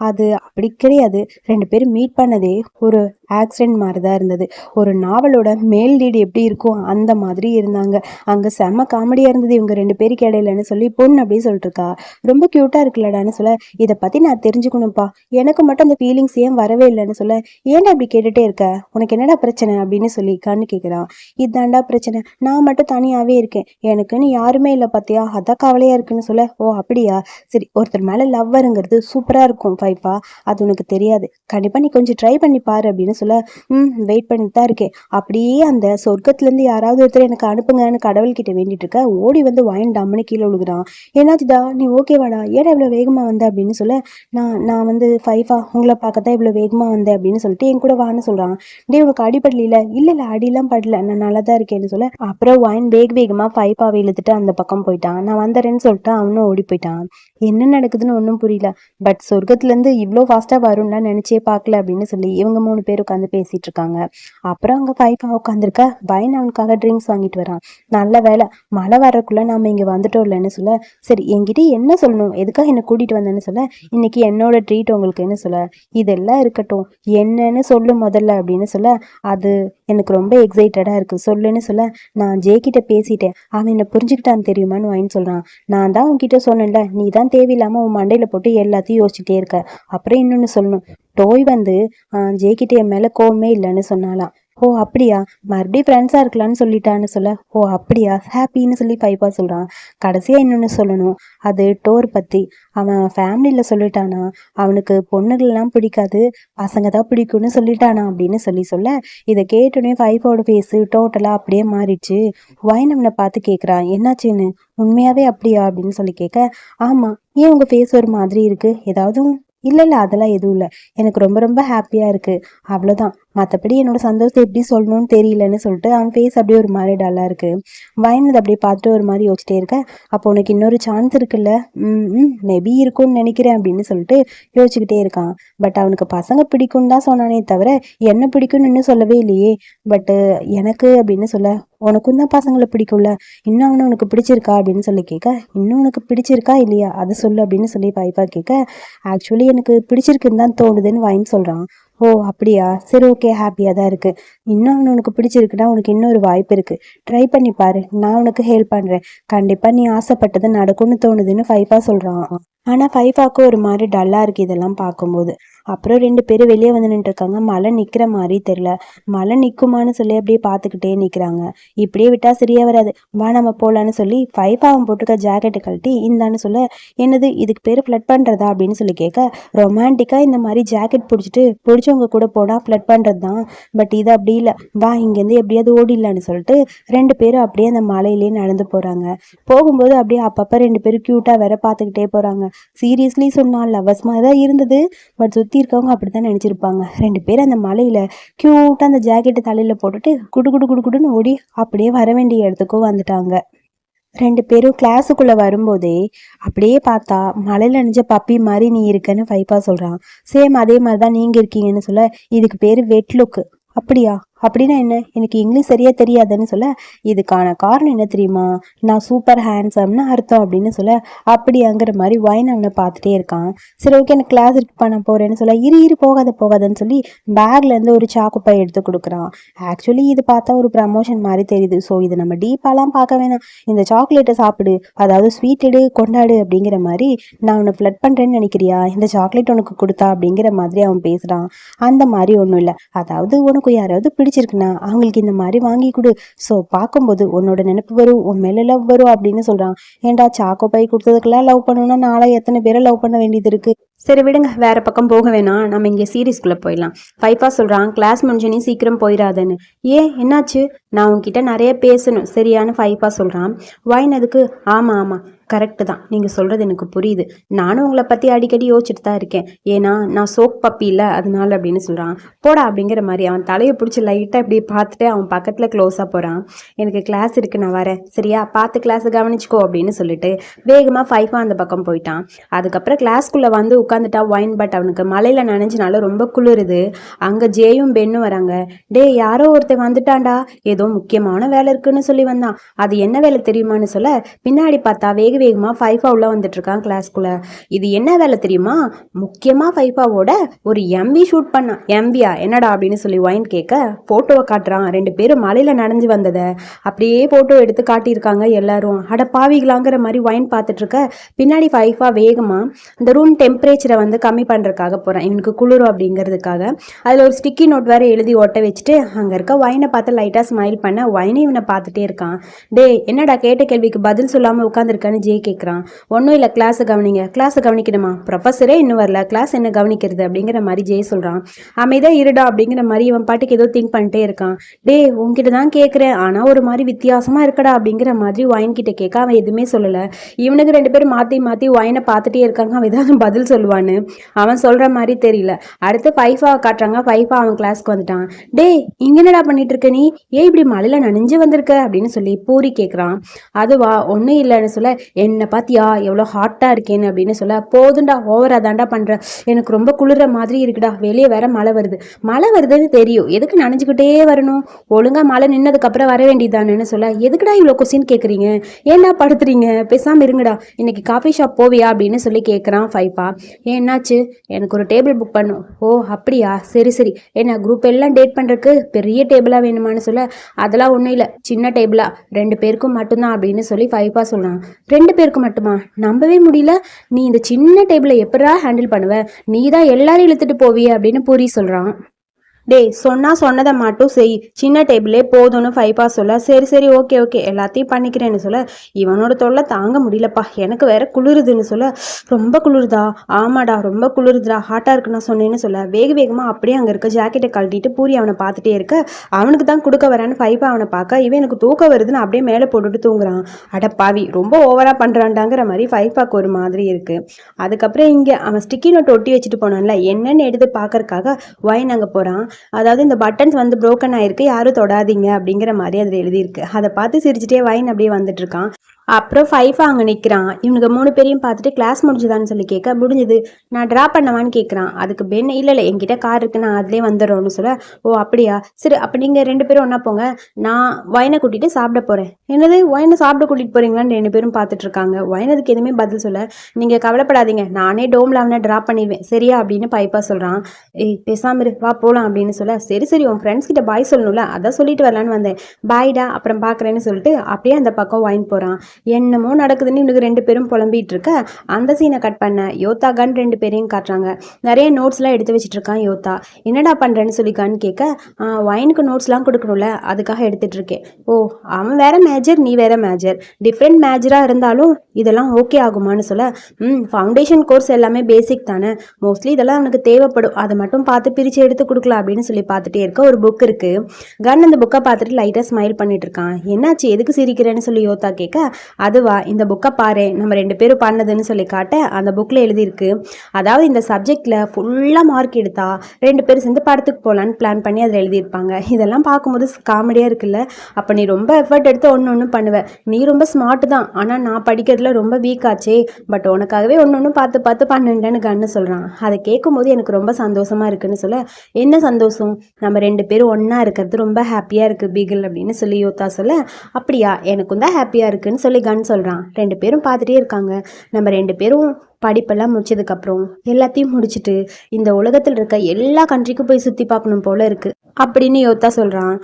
அது அப்படி கிடையாது, 2 பேரும் மீட் பண்ணதே ஒரு ஆக்சிடென்ட் மாதிரி தான் இருந்தது. ஒரு நாவலோட மேல் லீடு எப்படி இருக்கும் அந்த மாதிரி இருந்தாங்க. அங்கே செம்ம காமெடியாக இருந்தது இவங்க 2 பேருக்கு இடையிலன்னு சொல்லி பொண்ணு அப்படியே சொல்லிட்டு இருக்கா. ரொம்ப க்யூட்டாக இருக்குல்லடான்னு சொல்ல, இதை பற்றி நான் தெரிஞ்சுக்கணும்ப்பா, எனக்கு மட்டும் அந்த ஃபீலிங்ஸ் ஏன் வரவே இல்லைன்னு சொல்ல, ஏன்டா அப்படி கேட்டுகிட்டே இருக்க, உனக்கு என்னடா பிரச்சனை அப்படின்னு சொல்லி கண்ணு கேட்குறான். இதாண்டா பிரச்சனை, நான் மட்டும் தனியாகவே இருக்கேன், எனக்குன்னு யாருமே இல்லை பார்த்தியா, அதான் கவலையாக இருக்குன்னு சொல்ல, ஓ அப்படியா, சரி ஒருத்தர் மேலே லவ் வருங்கிறது சூப்பராக இருக்கும் ஃபைஃபா, அது உனக்கு தெரியாது, கண்டிப்பாக நீ கொஞ்சம் ட்ரை பண்ணி பாரு அப்படின்னு சொல்ல, வெயிட் பண்ணிட்டு தான் இருக்கேன், அப்படியே அந்த சொர்க்கத்துலேருந்து யாராவது ஒருத்தர் எனக்கு அனுப்புங்கன்னு கடவுள்கிட்ட வேண்டிட்டு இருக்க, ஓடி வந்து வாயின் டம்முன்னு கீழே விழுகுறான். என்னாச்சுடா நீ ஓகேவாடா, ஏடா இவ்வளோ வேகமாக வந்த அப்படின்னு சொல்ல, நான் வந்து ஃபைஃபா உங்களை பார்க்க தான் இவ்வளோ வேகமாக வந்தேன் அப்படின்னு சொல்லிட்டு என் கூட வான்னு சொல்கிறான். டே உனக்கு அடிப்படல, இல்லை அடிலாம் படல, நான் நல்லா தான் இருக்கேன்னு சொல்ல, அப்புறம் வாயின் வேகமாக ஃபைஃபாவை இழுத்துட்டு அந்த பக்கம் போயிட்டான். நான் வந்துடுறேன்னு சொல்லிட்டு அவனும் ஓடி போயிட்டான். என்ன நடக்குதுன்னு ஒன்றும் புரியல, பட் சொர்க்கத்துலேருந்து இவ்வளோ ஃபாஸ்ட்டாக வரும்னா நினச்சே பார்க்கல அப்படின்னு சொல்லி இவங்க 3 பேர் உட்காந்து பேசிகிட்டு இருக்காங்க. அப்புறம் அங்கே ஃபைஃபா உட்காந்துருக்க, பையன் அவனுக்காக ட்ரிங்க்ஸ் வாங்கிட்டு வரான். நல்ல வேலை மழை வர்றதுக்குள்ளே நம்ம இங்கே வந்துட்டோம் இல்லைன்னு சொல்ல, சரி என்கிட்ட என்ன சொல்லணும், எதுக்காக என்னை கூட்டிகிட்டு வந்தேன்னு சொல்ல, இன்னைக்கு என்னோட ட்ரீட் உங்களுக்குன்னு சொல்ல, இதெல்லாம் இருக்கட்டும் என்னன்னு சொல்லு முதல்ல அப்படின்னு சொல்ல, அது எனக்கு ரொம்ப எக்ஸைட்டடாக இருக்குது சொல்லுன்னு சொல்ல, நான் ஜே கிட்ட பேசிட்டேன், அவன் என்னை புரிஞ்சுக்கிட்டான்னு தெரியுமான்னு வாங்கி சொல்கிறான். நான் தான் உன்கிட்ட சொன்னேன்ல, நீ தான் தேவையில்லாமல் உன் மண்டையில் போட்டு எல்லாத்தையும் யோசிச்சுட்டே இருக்க. அப்புறம் இன்னொன்று சொல்லணும், டோய் வந்து ஜேகிட்ட என் மேலே கோவமே இல்லைன்னு சொன்னாலாம். ஓ அப்படியா, மறுபடியும் ஃப்ரெண்ட்ஸாக இருக்கலான்னு சொல்லிட்டான்னு சொல்ல, ஓ அப்படியா ஹாப்பின்னு சொல்லி ஃபைஃபா சொல்கிறான். கடைசியாக இன்னொன்று சொல்லணும், அது டோர் பற்றி. அவன் ஃபேமிலியில் சொல்லிட்டானா அவனுக்கு பொண்ணுகள்லாம் பிடிக்காது, பசங்க தான் பிடிக்கும்னு சொல்லிட்டானா அப்படின்னு சொல்ல, இதை கேட்டோடனே ஃபைஃபாவோட ஃபேஸு டோட்டலாக அப்படியே மாறிடுச்சு. வைன் அவனை பார்த்து கேட்குறான், என்னாச்சுன்னு, உண்மையாகவே அப்படியா அப்படின்னு சொல்லி கேட்க, ஆமாம், ஏன் உங்கள் ஃபேஸ் ஒரு மாதிரி இருக்குது, ஏதாவது இல்லை அதெல்லாம் எதுவும் இல்லை, எனக்கு ரொம்ப ரொம்ப ஹாப்பியாக இருக்குது, அவ்வளோதான், மற்றபடி என்னோட சந்தோஷத்தை எப்படி சொல்லணும்னு தெரியலன்னு சொல்லிட்டு அவன் ஃபேஸ் அப்படியே ஒரு மாதிரி டல்லாக இருக்குது. வயனது அப்படியே பார்த்துட்டு ஒரு மாதிரி யோசிச்சிட்டே இருக்க, அப்போ உனக்கு இன்னொரு சான்ஸ் இருக்குல்ல, மேபி இருக்கும்னு நினைக்கிறேன் அப்படின்னு சொல்லிட்டு யோசிச்சுக்கிட்டே இருக்கான். பட் அவனுக்கு பசங்க பிடிக்கும்னு தான் சொன்னானே தவிர என்ன பிடிக்கும்னு இன்னும் சொல்லவே இல்லையே. பட்டு எனக்கு அப்படின்னு சொல்ல, உனக்கும் தான் பசங்களை பிடிக்கும்ல, இன்னும் அவனை உனக்கு பிடிச்சிருக்கா அப்படின்னு சொல்லி கேட்க, இன்னும் உனக்கு பிடிச்சிருக்கா இல்லையா அதை சொல்லு அப்படின்னு சொல்லி பாய்ப்பா கேட்க, ஆக்சுவலி எனக்கு பிடிச்சிருக்குன்னு தான் தோணுதுன்னு வாங்கி சொல்கிறான். ஓ அப்படியா, சரி ஓகே, ஹாப்பியாக தான் இருக்குது, இன்னும் அவனை உனக்கு பிடிச்சிருக்குன்னா உனக்கு இன்னொரு வாய்ப்பு இருக்குது, ட்ரை பண்ணி பாரு, நான் உனக்கு ஹெல்ப் பண்ணுறேன், கண்டிப்பாக நீ ஆசைப்பட்டது நடக்கும்னு தோணுதுன்னு ஃபைஃபா சொல்கிறான். ஆனால் ஃபைஃபாவுக்கு ஒரு மாதிரி டல்லாக இருக்குது இதெல்லாம் பார்க்கும்போது. அப்புறம் 2 பேரும் வெளியே வந்து நின்றுருக்காங்க. மழை நிற்கிற மாதிரி தெரில. மழை நிற்குமான்னு சொல்லி அப்படியே பார்த்துக்கிட்டே நிற்கிறாங்க. இப்படியே விட்டால் சரியா வராது, வா நம்ம போகலான்னு சொல்லி ஃபைஃபாவும் போட்டுக்க ஜாக்கெட்டை கழட்டி இந்தான்னு சொல்ல, என்னது இதுக்கு பேர் ஃப்ளட் பண்ணுறதா அப்படின்னு சொல்லி கேட்க, ரொமான்டிக்காக இந்த மாதிரி ஜாக்கெட் பிடிச்சிட்டு பிடிச்சவங்க கூட போனால் ஃப்ளட் பண்ணுறது தான், பட் இது அப்படி இல்லை, வா இங்கேருந்து எப்படியாவது ஓடிடலான்னு சொல்லிட்டு 2 பேரும் அப்படியே அந்த மலையிலேயே நடந்து போகிறாங்க. போகும்போது அப்படியே அப்பப்போ 2 பேரும் க்யூட்டாக வேற பார்த்துக்கிட்டே போகிறாங்க. சீரியஸ்லி சொன்னால் லவ்வர்ஸ் மாதிரி தான் இருந்தது, பட் சுற்றி இருக்கவங்க அப்படி தான் நினச்சிருப்பாங்க. 2 பேரும் அந்த மலையில் க்யூட்டாக அந்த ஜாக்கெட்டை தலையில் போட்டுட்டு குடு குடு குடு குடுன்னு ஓடி அப்படியே வர வேண்டிய இடத்துக்கும் வந்துட்டாங்க. 2 பேரும் கிளாஸுக்குள்ளே வரும்போதே அப்படியே பார்த்தா மழையில் நனைஞ்ச பப்பி மாதிரி நீ இருக்கன்னு ஃபைஃபா சொல்கிறான். சேம் அதே மாதிரி தான் நீங்கள் இருக்கீங்கன்னு சொல்ல, இதுக்கு பேர் வெட் லுக்கு. அப்படியா, அப்படின்னா என்ன, எனக்கு இங்கிலீஷ் சரியா தெரியாதுன்னு சொல்ல, இதுக்கான காரணம் என்ன தெரியுமா, நான் சூப்பர் ஹேண்ட்ஸம்னு அர்த்தம் அப்படின்னு சொல்ல, அப்படியாங்கிற மாதிரி வைன் அவனை பார்த்துட்டே இருக்கான். சரி ஓகே எனக்கு கிளாஸ் இருக்கு பண்ண போறேன்னு சொல்ல, இரு போகாதன்னு சொல்லி பேக்லேருந்து ஒரு சாக்கு பை எடுத்து கொடுக்குறான். ஆக்சுவலி இது பார்த்தா ஒரு ப்ரமோஷன் மாதிரி தெரியுது. ஸோ இது நம்ம டீப்பாலாம் பார்க்க வேணாம், இந்த சாக்லேட்டை சாப்பிடு, அதாவது ஸ்வீட் எடு கொண்டாடு அப்படிங்கிற மாதிரி, நான் உன்னை ஃப்ளட் பண்ணுறேன்னு நினைக்கிறியா, இந்த சாக்லேட் உனக்கு கொடுத்தா அப்படிங்கிற மாதிரி அவன் பேசுகிறான். அந்த மாதிரி ஒன்றும் இல்லை, அதாவது உனக்கு யாராவது பிடிச்சிருக்குன்னா அவங்களுக்கு இந்த மாதிரி வாங்கி கொடு, ஸோ பார்க்கும்போது உன்னோட நினைப்பு வரும், உன் மேலே லவ் வரும் அப்படின்னு சொல்கிறான். ஏன்டா சாக்கோ பை கொடுத்ததுக்கெல்லாம் லவ் பண்ணணும்னா நாளை எத்தனை பேரை லவ் பண்ண வேண்டியது இருக்கு. சரி விடுங்க, வேற பக்கம் போக வேணாம், நம்ம இங்கே சீரீஸ்குள்ளே போயிடலாம். ஃபைஃபா சொல்கிறான், கிளாஸ் முடிஞ்சனே சீக்கிரம் போயிடாதன்னு. ஏன் என்னாச்சு, நான் உங்ககிட்ட நிறைய பேசணும் சரியான ஃபைஃபா சொல்கிறான். வைன் அதுக்கு ஆமாம் கரெக்டு தான், நீங்கள் சொல்கிறது எனக்கு புரியுது, நானும் உங்களை பற்றி அடிக்கடி யோசிச்சுட்டு தான் இருக்கேன், ஏன்னா நான் சோக் பப்பி இல்லை அதனால அப்படின்னு சொல்கிறான். போடா அப்படிங்கிற மாதிரி அவன் தலையை பிடிச்சி லைட்டாக இப்படி பார்த்துட்டு அவன் பக்கத்தில் க்ளோஸாக போகிறான். எனக்கு கிளாஸ் இருக்குது நான் வரேன் சரியா, பார்த்து கிளாஸை கவனிச்சிக்கோ அப்படின்னு சொல்லிட்டு வேகமாக ஃபைஃபா அந்த பக்கம் போயிட்டான். அதுக்கப்புறம் கிளாஸ்க்குள்ளே வந்து உட்காந்துட்டா வைன், பட் அவனுக்கு மலையில் நனைஞ்சினால ரொம்ப குளிருது. அங்கே ஜேயும் பென்னும் வராங்க. டே யாரோ ஒருத்தன் வந்துட்டான்டா, ஏதோ முக்கியமான வேலை இருக்குன்னு சொல்லி வந்தான், அது என்ன வேலை தெரியுமான்னு சொல்ல, பின்னாடி பார்த்தா வேகமாக ஃபைஃபா உள்ள வந்துட்டு இருக்கான் கிளாஸ்க்குள்ள. இது என்ன வேலை தெரியுமா, முக்கியமாக ஃபைஃபாவோட ஒரு எம்பி ஷூட் பண்ணான். எம்பியா என்னடா அப்படின்னு சொல்லி வைன் கேட்க, ஃபோட்டோவை காட்டுறான். 2 பேரும் மலையில் நனைஞ்சு வந்ததை அப்படியே ஃபோட்டோ எடுத்து காட்டியிருக்காங்க எல்லாரும். அட பாவிகளாங்கிற மாதிரி வைன் பார்த்துட்டு இருக்க, பின்னாடி ஃபைஃபா வேகமாக இந்த ரூம் டெம்பரேச்சரை வந்து கம்மி பண்ணுறதுக்காக போகிறான், இவனுக்கு குளிரும் அப்படிங்கிறதுக்காக. அதில் ஒரு ஸ்டிக்கி நோட் வேறு எழுதி ஒட்ட வச்சுட்டு அங்கே இருக்க வைனை பார்த்து லைட்டாக ஸ்மைல் பண்ண, வைனை இவனை பார்த்துட்டே இருக்கான். டே என்னடா கேட்ட கேள்விக்கு பதில் சொல்லாமல் உட்காந்துருக்கான்னு ஜே கேட்குறான். ஒன்றும் இல்லை, கிளாஸை கவனிங்க. கிளாஸை கவனிக்கணுமா, ப்ரொஃபஸரே இன்னும் வரல, கிளாஸ் என்ன கவனிக்கிறது அப்படிங்கிற மாதிரி ஜே சொல்கிறான். அமைதியாக இருடா அப்படிங்கிற மாதிரி இவன் பாட்டுக்கு ஏதோ திங்க் பண்ணிட்டே இருக்கான். டே உங்ககிட்ட தான் கேட்குறேன், ஆனால் ஒரு மாதிரி வித்தியாசமாக இருக்கடா அப்படிங்கிற மாதிரி வைன்கிட்ட கேட்க அவன் எதுவுமே சொல்லலை. இவனுக்கு 2 பேரும் மாற்றி வைனை பார்த்துட்டே இருக்காங்க, அவன் ஏதாவது பதில் சொல்லுவான்னு. அவன் சொல்கிற மாதிரி தெரியல. அடுத்து ஃபைஃபாவை காட்டுறாங்க. ஃபைஃபா அவன் கிளாஸ்க்கு வந்துட்டான். டே இங்கே என்னடா பண்ணிட்டு இருக்க நீ, ஏன் இப்படி மழையில் நனைஞ்சு வந்திருக்க அப்படின்னு சொல்லி பூரி கேட்குறான். அதுவா ஒன்றும் இல்லைன்னு சொல்ல, என்னை பார்த்தியா எவ்வளோ ஹாட்டாக இருக்கேன்னு அப்படின்னு சொல்ல, போதுண்டா ஓவரா தாண்டா பண்ணுற, எனக்கு ரொம்ப குளிர மாதிரி இருக்குடா, வெளியே வேற மழை வருதுன்னு தெரியும், எதுக்கு நனைஞ்சுக்கிட்டே வரணும், ஒழுங்காக மழை நின்னதுக்கப்புறம் வர வேண்டியதானேன்னு சொல்ல, எதுக்குடா இவ்வளோ கொஸ்டின் கேட்குறீங்க, ஏன்னா படுத்துறீங்க, பேசாமல் இருங்கடா, இன்னைக்கு காஃபி ஷாப் போவியா அப்படின்னு சொல்லி கேட்குறான் ஃபைஃபா. என்னாச்சு, எனக்கு ஒரு டேபிள் புக் பண்ணும். ஓ அப்படியா, சரி என்ன குரூப் எல்லாம் டேட் பண்ணுறதுக்கு பெரிய டேபிளாக வேணுமான்னு சொல்ல, அதெல்லாம் ஒன்றும் இல்லை, சின்ன டேபிளா 2 பேருக்கும் மட்டும்தான் அப்படின்னு சொல்லி ஃபைஃபா சொல்கிறான். 2 பேருக்கு மட்டுமா, நம்பவே முடியல, நீ இந்த சின்ன டேபிளை எப்படா ஹேண்டில் பண்ணுவ, நீ தான் எல்லாரும் இழுத்துட்டு போவிய அப்படின்னு பூரி சொல்கிறான். டே சொன்னதை மட்டும் செய், சின்ன டேபிளே போதும்னு ஃபைஃபா சொல்ல, சரி ஓகே எல்லாத்தையும் பண்ணிக்கிறேன்னு சொல்ல, இவனோட தொல்லை தாங்க முடியலப்பா, எனக்கு வேற குளிருதுன்னு சொல்ல, ரொம்ப குளிருதா, ஆமாடா ரொம்ப குளிருதுடா, ஹாட்டாக இருக்கு நான் சொன்னேன்னு சொல்ல, வேகமாக அப்படியே அங்கே இருக்க ஜாக்கெட்டை கழட்டிட்டு பூரி அவனை பார்த்துட்டே இருக்க, அவனுக்கு தான் கொடுக்க வரான்னு ஃபைஃபா அவனை பார்க்க, இவன் எனக்கு தூக்கம் வருதுன்னு அப்படியே மேலே போட்டுட்டு தூங்குறான். அடப்பாவி ரொம்ப ஓவராக பண்ணுறான்டாங்கிற மாதிரி ஃபைஃபாக்கு ஒரு மாதிரி இருக்குது. அதுக்கப்புறம் இங்கே அவன் ஸ்டிக்கி நோட் ஒட்டி வச்சுட்டு போனான்ல, என்னென்னு எடுத்து பார்க்கறக்காக வைன் அங்கே போகிறான். அதாவது இந்த பட்டன்ஸ் வந்து புரோக்கன் ஆயிருக்கு, யாரும் தொடாதீங்க அப்படிங்கிற மாதிரி அதில் எழுதியிருக்கு. அதை பார்த்து சிரிச்சுட்டே வைன் அப்படியே வந்துட்டு இருக்கான். அப்புறம் ஃபைஃபா அங்கே நிற்கிறான். இவனுக்கு 3 பேரையும் பார்த்துட்டு கிளாஸ் முடிஞ்சுதான்னு சொல்லி கேட்க, முடிஞ்சுது, நான் ட்ராப் பண்ணவான்னு கேட்குறான். அதுக்கு பென் இல்லை என்கிட்ட கார் இருக்கு, நான் அதிலே வந்துடுறோன்னு சொல்ல, ஓ அப்படியா சரி, அப்போ நீங்கள் 2 பேரும் ஒன்றா போங்க, நான் வைனை கூட்டிகிட்டு சாப்பிட போகிறேன். என்னது வைனை சாப்பிட கூட்டிகிட்டு போகிறீங்களான்னு 2 பேரும் பார்த்துட்டு இருக்காங்க. வைன் அதுக்கு எதுவுமே பதில் சொல்ல, நீங்கள் கவலைப்படாதீங்க, நானே டோமில் அவனை ட்ராப் பண்ணிடுவேன் சரியா அப்படின்னு ஃபைஃபா சொல்கிறான். ஏய் பேசாமரு வா போகலாம் அப்படின்னு சொல்ல, சரி உன் ஃப்ரெண்ட்ஸ் கிட்ட பாய் சொல்லணும்ல, அதான் சொல்லிட்டு வரலான்னு வந்தேன், பாய்டா அப்புறம் பார்க்குறேன்னு சொல்லிட்டு அப்படியே அந்த பக்கம் வைன் போகிறான். என்னமோ நடக்குதுன்னு இவனுக்கு 2 பேரும் புலம்பிட்டு இருக்க அந்த சீனை கட் பண்ண யோதா கன் 2 பேரையும் காட்டுறாங்க. நிறைய நோட்ஸ்லாம் எடுத்து வச்சுட்டு இருக்கான் யோதா. என்னடா பண்ணுறேன்னு சொல்லி கன் கேட்க, ஒயினுக்கு நோட்ஸ்லாம் கொடுக்கணும்ல அதுக்காக எடுத்துட்டு இருக்கேன். ஓ, அவன் வேற மேஜர் நீ வேற மேஜர், டிஃப்ரெண்ட் மேஜராக இருந்தாலும் இதெல்லாம் ஓகே ஆகுமான்னு சொல்ல, ஃபவுண்டேஷன் கோர்ஸ் எல்லாமே பேசிக் தானே, மோஸ்ட்லி இதெல்லாம் அவனுக்கு தேவைப்படும், அதை மட்டும் பார்த்து பிரித்து எடுத்து கொடுக்கலாம் அப்படின்னு சொல்லி பார்த்துட்டே இருக்க ஒரு புக் இருக்கு. கன் அந்த புக்கை பார்த்துட்டு லைட்டாக ஸ்மைல் பண்ணிட்டு இருக்கான். என்னாச்சு, எதுக்கு சிரிக்கிறேன்னு சொல்லி யோதா கேட்க, அதுவா இந்த புக்கை பாரு நம்ம 2 பேரும் பண்ணதுன்னு சொல்லி காட்ட அந்த புக்கில் எழுதியிருக்கு, அதாவது இந்த சப்ஜெக்டில் ஃபுல்லாக மார்க் எடுத்தா 2 பேரும் சேர்ந்து படத்துக்கு போகலான்னு பிளான் பண்ணி அதில் எழுதியிருப்பாங்க. இதெல்லாம் பார்க்கும்போது காமெடியாக இருக்குல்ல. அப்போ நீ ரொம்ப எஃபர்ட் எடுத்து ஒன்று பண்ணுவ, நீ ரொம்ப ஸ்மார்ட் தான், ஆனால் நான் படிக்கிறதுல ரொம்ப வீக் ஆச்சே, பட் உனக்காகவே ஒன்று பார்த்து பார்த்து பண்ணுன்றேன்னு கன்னு சொல்கிறான். அதை கேட்கும்போது எனக்கு ரொம்ப சந்தோஷமாக இருக்குன்னு சொல்ல, என்ன சந்தோஷம், நம்ம 2 பேரும் ஒன்றா இருக்கிறது ரொம்ப ஹாப்பியாக இருக்குது பீகிள் அப்படின்னு சொல்லி யோதா சொல்ல, அப்படியா எனக்கும் தான் ஹாப்பியாக இருக்குன்னு சொல்லி கன் சொல்கிறான். 2 பேரும் பார்த்துட்டே இருக்காங்க. நம்ம 2 பேரும் படிப்பெல்லாம் முடிச்சதுக்கப்புறம் எல்லாத்தையும் முடிச்சுட்டு இந்த உலகத்தில் இருக்க எல்லா கண்ட்ரிக்கும் போய் சுற்றி பார்க்கணும் போல இருக்குது அப்படின்னு யோதா சொல்கிறான்.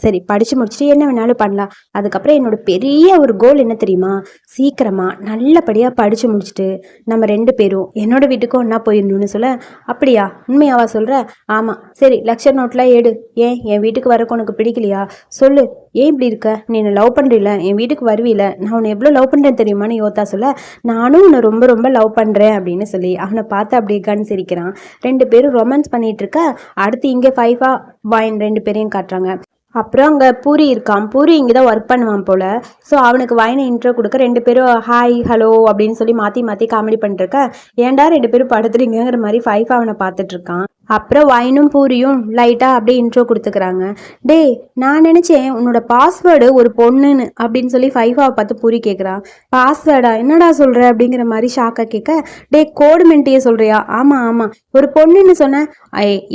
சரி, படித்து முடிச்சுட்டு என்ன வேணாலும் பண்ணலாம். அதுக்கப்புறம் என்னோட பெரிய ஒரு கோல் என்ன தெரியுமா, சீக்கிரமாக நல்லபடியாக படித்து முடிச்சுட்டு நம்ம 2 பேரும் என்னோட வீட்டுக்கு ஒன்றா போயிடணும்னு சொல்ல, அப்படியா உண்மையாவா சொல்கிற? ஆமாம். சரி, லெக்சர் நோட்லாம் எடு. ஏன் என் வீட்டுக்கு வரக்கு உனக்கு பிடிக்கலையா? சொல்லு, ஏன் இப்படி இருக்க? நீ என்னை லவ் பண்ணுறீல, என் வீட்டுக்கு வருவீல, நான் உன்னை எவ்வளோ லவ் பண்ணுறேன் தெரியுமான்னு யோதா சொல்ல, நானும் உன்னை ரொம்ப ரொம்ப லவ் பண்ணுறேன் அப்படின்னு சொல்லி அவனை பார்த்து அப்படியே கன் சிரிக்கிறான். 2 பேரும் ரொமான்ஸ் பண்ணிட்டு இருக்க அடுத்து இங்கே ஃபைஃபா வாயின் 2 பேரையும் காட்டுறாங்க. அப்புறம் அங்கே பூரி இருக்கான். பூரி இங்கே தான் ஒர்க் பண்ணுவான் போல். ஸோ அவனுக்கு வாயினை இன்ட்ரோ கொடுக்க 2 பேரும் ஹாய் ஹலோ அப்படின்னு சொல்லி மாற்றி மாற்றி காமெடி பண்ணிட்டுருக்க, ஏன்டா 2 பேரும் படுத்துறீங்கிற மாதிரி ஃபைஃபா அவனை பார்த்துட்டு இருக்கான். அப்புறம் வைனும் பூரியும் லைட்டாக அப்படியே இன்ட்ரோ கொடுத்துக்கிறாங்க. டே, நான் நினச்சேன் உன்னோட பாஸ்வேர்டு ஒரு பொண்ணுன்னு அப்படின்னு சொல்லி ஃபைஃபாவை பார்த்து பூரி கேட்குறான். பாஸ்வேர்டா, என்னடா சொல்கிற அப்படிங்கிற மாதிரி ஷாக்காக கேட்க, டே கோடு மென்ட்டியை சொல்கிறியா? ஆமாம் ஆமாம், ஒரு பொண்ணுன்னு சொன்னேன்.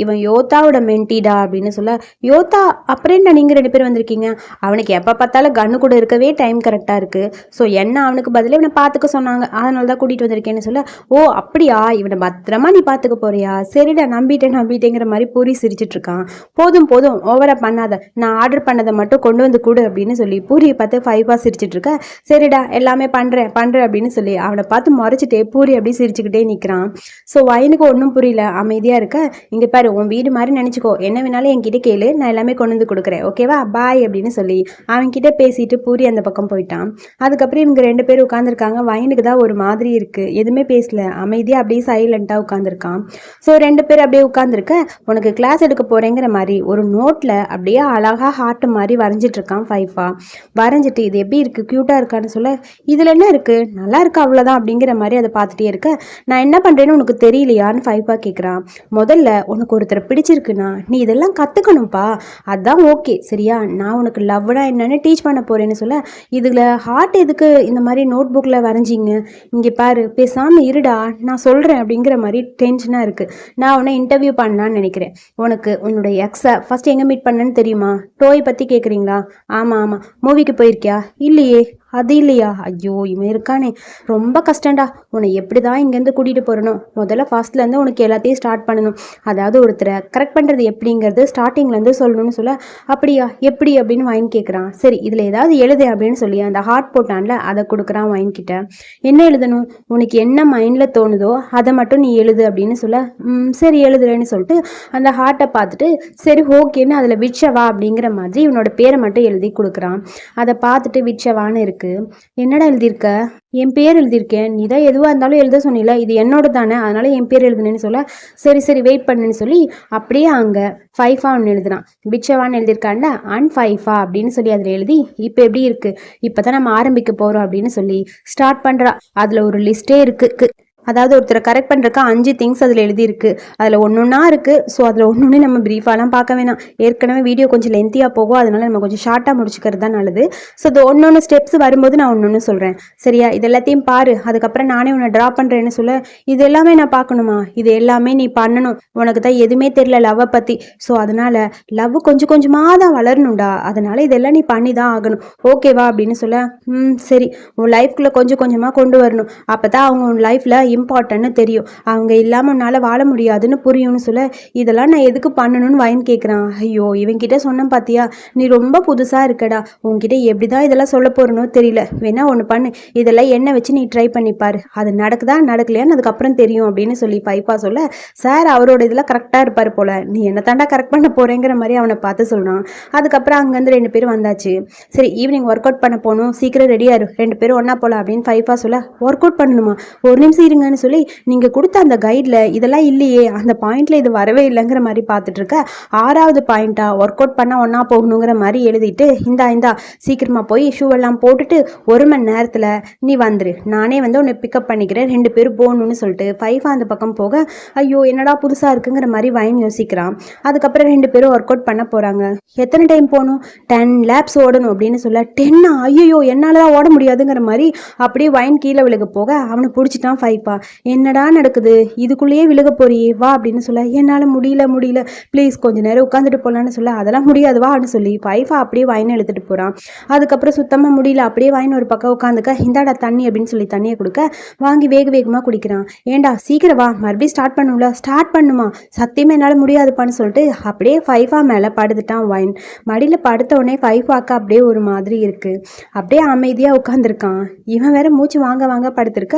இவன் யோதாவோட மென்ட்டிடா அப்படின்னு சொல்ல, யோதா அப்புறம் நீங்கள் 2 பேரும் வந்திருக்கீங்க? அவனுக்கு எப்போ பார்த்தாலும் கண்ணு கூட இருக்கவே டைம் கரெக்டாக இருக்குது. ஸோ என்ன அவனுக்கு பதில் இவனை பார்த்துக்க சொன்னாங்க, அதனால தான் கூட்டிகிட்டு வந்திருக்கேன்னு சொல்ல, ஓ அப்படியா, இவனை பத்திரமா நீ பார்த்துக்க போறியா? சரிடா, நம்பிட்டேங்கிற மாதிரி பூரி சிரிச்சிட்டு இருக்கான். போதும் போதும் ஓவரா பண்ணாத, நான் ஆர்டர் பண்ணதை மட்டும் கொண்டு வந்து கொடு அப்படின்னு சொல்லி பூரியை பார்த்து ஃபைஃபா சிரிச்சிட்டு இருக்க, சரிடா எல்லாமே பண்ணுறேன் அப்படின்னு சொல்லி அவனை பார்த்து முறைச்சிட்டே பூரி அப்படி சிரிச்சுக்கிட்டே நிற்கிறான். ஸோ வயனுக்கு ஒன்றும் புரியல, அமைதியாக இருக்க. இங்கே பாரு, உன் வீடு மாதிரி நினச்சிக்கோ, என்ன வேணாலும் என்கிட்ட கேளு, நான் எல்லாமே கொண்டு வந்து கொடுக்குறேன், ஓகேவா, பாய் அப்படின்னு சொல்லி அவன்கிட்ட பேசிட்டு பூரி அந்த பக்கம் போயிட்டான். அதுக்கப்புறம் இவங்க 2 பேரும் உட்காந்துருக்காங்க. வயனுக்கு தான் ஒரு மாதிரி இருக்கு, எதுவுமே பேசல, அமைதியாக அப்படியே சைலண்டாக உட்காந்துருக்கான். ஸோ 2 பேர் அப்படியே உட்காந்துருக்க, உனக்கு கிளாஸ் எடுக்க போறேங்கிற மாதிரி ஒரு நோட்ல அப்படியே அழகா ஹார்ட் மாதிரி வரைஞ்சிட்டு இருக்கான் ஃபைஃபா. வரைஞ்சிட்டு இது எப்படி இருக்கு, கியூட்டா இருக்கான்னு சொல்ல, இதுல என்ன இருக்கு, நல்லா இருக்கு அவ்வளவுதான் அப்படிங்கிற மாதிரி அதை பார்த்துட்டே இருக்க, நான் என்ன பண்றேன்னு உனக்கு தெரியலையான்னு ஃபைஃபா கேட்குறான். முதல்ல உனக்கு ஒருத்தரை பிடிச்சிருக்குன்னா நீ இதெல்லாம் கத்துக்கணும்ப்பா, அதான் ஓகே சரியா, நான் உனக்கு லவ்னா என்னன்னு டீச் பண்ண போறேன்னு சொல்ல, இதுல ஹார்ட் எதுக்கு இந்த மாதிரி நோட் புக்ல வரைஞ்சிங்க, இங்கே பாரு பேசாம இருடா நான் சொல்றேன் அப்படிங்கிற மாதிரி டென்ஷனா இருக்கு. நான் உன்னை இன்டர்வியூ பண்ணலான்னு நினைக்கிறேன். உனக்கு உன்னோட எக்ஸை ஃபர்ஸ்ட் எங்கே மீட் பண்ணேன்னு தெரியுமா? டோய் பற்றி கேட்குறீங்களா? ஆமாம் ஆமாம். மூவிக்கு போயிருக்கியா? இல்லையே. அது இல்லையா? ஐயோ இவன் இருக்கானே, ரொம்ப கஷ்டம்டா, உன்னை எப்படி தான் இங்கேருந்து கூட்டிகிட்டு போகிறணும், முதல்ல ஃபர்ஸ்ட்லேருந்து உனக்கு எல்லாத்தையும் ஸ்டார்ட் பண்ணணும், அதாவது ஒருத்தரை கரெக்ட் பண்ணுறது எப்படிங்கிறது ஸ்டார்டிங்லேருந்து சொல்லணும்னு சொல்ல, அப்படியா எப்படி அப்படின்னு வைன் கேட்குறான். சரி இதில் ஏதாவது எழுது அப்படின்னு சொல்லி அந்த ஹார்ட் போட்டான்ல அதை கொடுக்குறான் வைன் கிட்ட. என்ன எழுதணும், உனக்கு என்ன மைண்டில் தோணுதோ அதை மட்டும் நீ எழுது அப்படின்னு சொல்ல, சரி எழுதுறேன்னு சொல்லிட்டு அந்த ஹார்ட்டை பார்த்துட்டு சரி ஓகேன்னு அதில் விட்சவா அப்படிங்கிற மாதிரி இவனோட பேரை மட்டும் எழுதி கொடுக்குறான். அதை பார்த்துட்டு விட்சவான்னு இருக்கு. என்னடா எழுதியிருக்க? என் பேர் எழுதியிருக்கேன், நீ தான் எதுவாக இருந்தாலும் எழுத சொன்னில, இது என்னோட தானே, அதனால என் பேர் எழுதுனேன்னு சொல்ல, சரி சரி வெயிட் பண்ணுன்னு சொல்லி அப்படியே அங்கே ஃபைஃபா ஒன்று எழுதுறான். பிட்சவான்னு எழுதியிருக்காண்ட அண்ட் ஃபைஃபா அப்படின்னு சொல்லி அதில் எழுதி, இப்போ எப்படி இருக்கு, இப்போ தான் நம்ம ஆரம்பிக்க போகிறோம் அப்படின்னு சொல்லி ஸ்டார்ட் பண்ணுறா. அதில் ஒரு லிஸ்ட்டே இருக்குது, அதாவது ஒருத்தரை கரெக்ட் பண்ணுறக்கா 5 திங்ஸ் அதில் எழுதியிருக்கு, அதில் ஒன்றா இருக்குது. ஸோ அதில் ஒன்று நம்ம ப்ரீஃபாலாம் பார்க்க வேணாம், ஏற்கனவே வீடியோ கொஞ்சம் லென்த்தியாக போகும், அதனால நம்ம கொஞ்சம் ஷார்ட்டாக முடிச்சுக்கிறது தான் நல்லது. ஸோ இது ஒன்று ஸ்டெப்ஸ் வரும்போது நான் ஒன்று சொல்கிறேன் சரியா, இது எல்லாத்தையும் பாரு, அதுக்கப்புறம் நானே உன்னை ட்ரா பண்ணுறேன்னு சொல்ல, இது எல்லாமே நான் பார்க்கணுமா? இது எல்லாமே நீ பண்ணணும், உனக்கு தான் எதுவுமே தெரியல லவ்வை பற்றி, ஸோ அதனால் லவ் கொஞ்சம் கொஞ்சமாக தான் வளரணும்டா, அதனால் இதெல்லாம் நீ பண்ணி தான் ஆகணும், ஓகேவா அப்படின்னு சொல்ல, சரி உன் லைஃப்குள்ளே கொஞ்சம் கொஞ்சமாக கொண்டு வரணும், அப்போ தான் அவங்க உன் லைஃப்பில் இம்பார்ட்டன்ட்னு தெரியும், அவங்க இல்லாமல் உன்னால் வாழ முடியாதுன்னு புரியும்னு சொல்ல, இதெல்லாம் நான் எதுக்கு பண்ணணும்னு வைன் கேட்குறான். ஐயோ இவன்கிட்ட சொன்னேன் பார்த்தியா, நீ ரொம்ப புதுசாக இருக்கடா, உன்கிட்ட எப்படி தான் இதெல்லாம் சொல்ல போகிறனோ தெரியல, வேணா ஒன்று பண்ணு, இதெல்லாம் எண்ணெய் வச்சு நீ ட்ரை பண்ணிப்பார், அது நடக்குதா நடக்கலையான்னு அதுக்கப்புறம் தெரியும் அப்படின்னு சொல்லி பைப்பா சொல்ல, சார் அவரோட இதெல்லாம் கரெக்டாக இருப்பார் போல், நீ என்ன தாண்டா கரெக்ட் பண்ண போகிறேங்கிற மாதிரி அவனை பார்த்து சொல்கிறான். அதுக்கப்புறம் அங்கேருந்து 2 பேரும் வந்தாச்சு. சரி ஈவினிங் ஒர்க் அவுட் பண்ண போகணும், சீக்கிரம் ரெடியாக இரு, 2 பேரும் ஒன்றா போகலாம் அப்படின்னு ஃபைஃபா சொல்ல, ஒர்க் அவுட் பண்ணணுமா, ஒரு நிமிஷம் இருங்கன்னு சொல்லி, நீங்கள் கொடுத்த அந்த கைடில் இதெல்லாம் இல்லையே, அந்த பாயிண்டில் இது வரவே இல்லைங்கிற மாதிரி பார்த்துட்டு இருக்க, 6வது பாயிண்ட்டாக ஒர்க் அவுட் பண்ணால் ஒன்றா போகணுங்கிற மாதிரி எழுதிட்டு, இந்தா சீக்கிரமாக போய் ஷூவெல்லாம் போட்டுட்டு 1 மணி நேரத்தில் நீ வந்துரு, நானே வந்து உன்னை பிக்கப் பண்ணிக்கிறேன், 2 பேரும் போகணும்னு சொல்லிட்டு ஃபைஃபா அந்த பக்கம் போக, ஐயோ என்னடா புதுசாக இருக்குங்கிற மாதிரி வைன் யோசிக்கிறான். அதுக்கப்புறம் 2 பேரும் ஒர்க் அவுட் பண்ண போகிறாங்க. எத்தனை டைம் போகணும், 10 laps ஓடணும் அப்படின்னு சொல்ல, 10 ஐயோ என்னால் தான் ஓட முடியாதுங்கிற மாதிரி அப்படியே வைன் கீழே விழுக போக அவனை பிடிச்சிட்டான் ஃபைஃபா. என்னடா நடக்குது, இதுக்குள்ளேயே விழுக போறியே வா அப்படின்னு சொல்ல, என்னால் முடியல ப்ளீஸ் கொஞ்ச நேரம் உட்காந்துட்டு போகலான்னு சொல்ல, அதெல்லாம் முடியாது வா அப்படின்னு சொல்லி ஃபைஃபா அப்படியே வைன் எடுத்துகிட்டு போகிறான். அதுக்கப்புறம் சுத்தமாக முடியல, அப்படியே வைன் ஒரு பக்கம் உட்காந்துக்க, இந்தாடா தண்ணி அப்படின்னு சொல்லி தண்ணியை கொடுக்க வாங்கி வேகமாக குடிக்கிறான். ஏண்டா சீக்கிரம் வா, மறுபடியும் ஸ்டார்ட் பண்ணும்ல, ஸ்டார்ட் பண்ணுமா, சத்தியமாக என்னால் முடியாதுப்பான்னு சொல்லிட்டு அப்படியே ஃபைஃபா மேலே படுத்துட்டான் வைன். மடியில் படுத்த உடனே ஃபைஃபாக்கு அப்படியே ஒரு மாதிரி இருக்குது, அப்படியே அமைதியாக உட்காந்துருக்கான். இவன் வேற மூச்சு வாங்க படுத்திருக்க,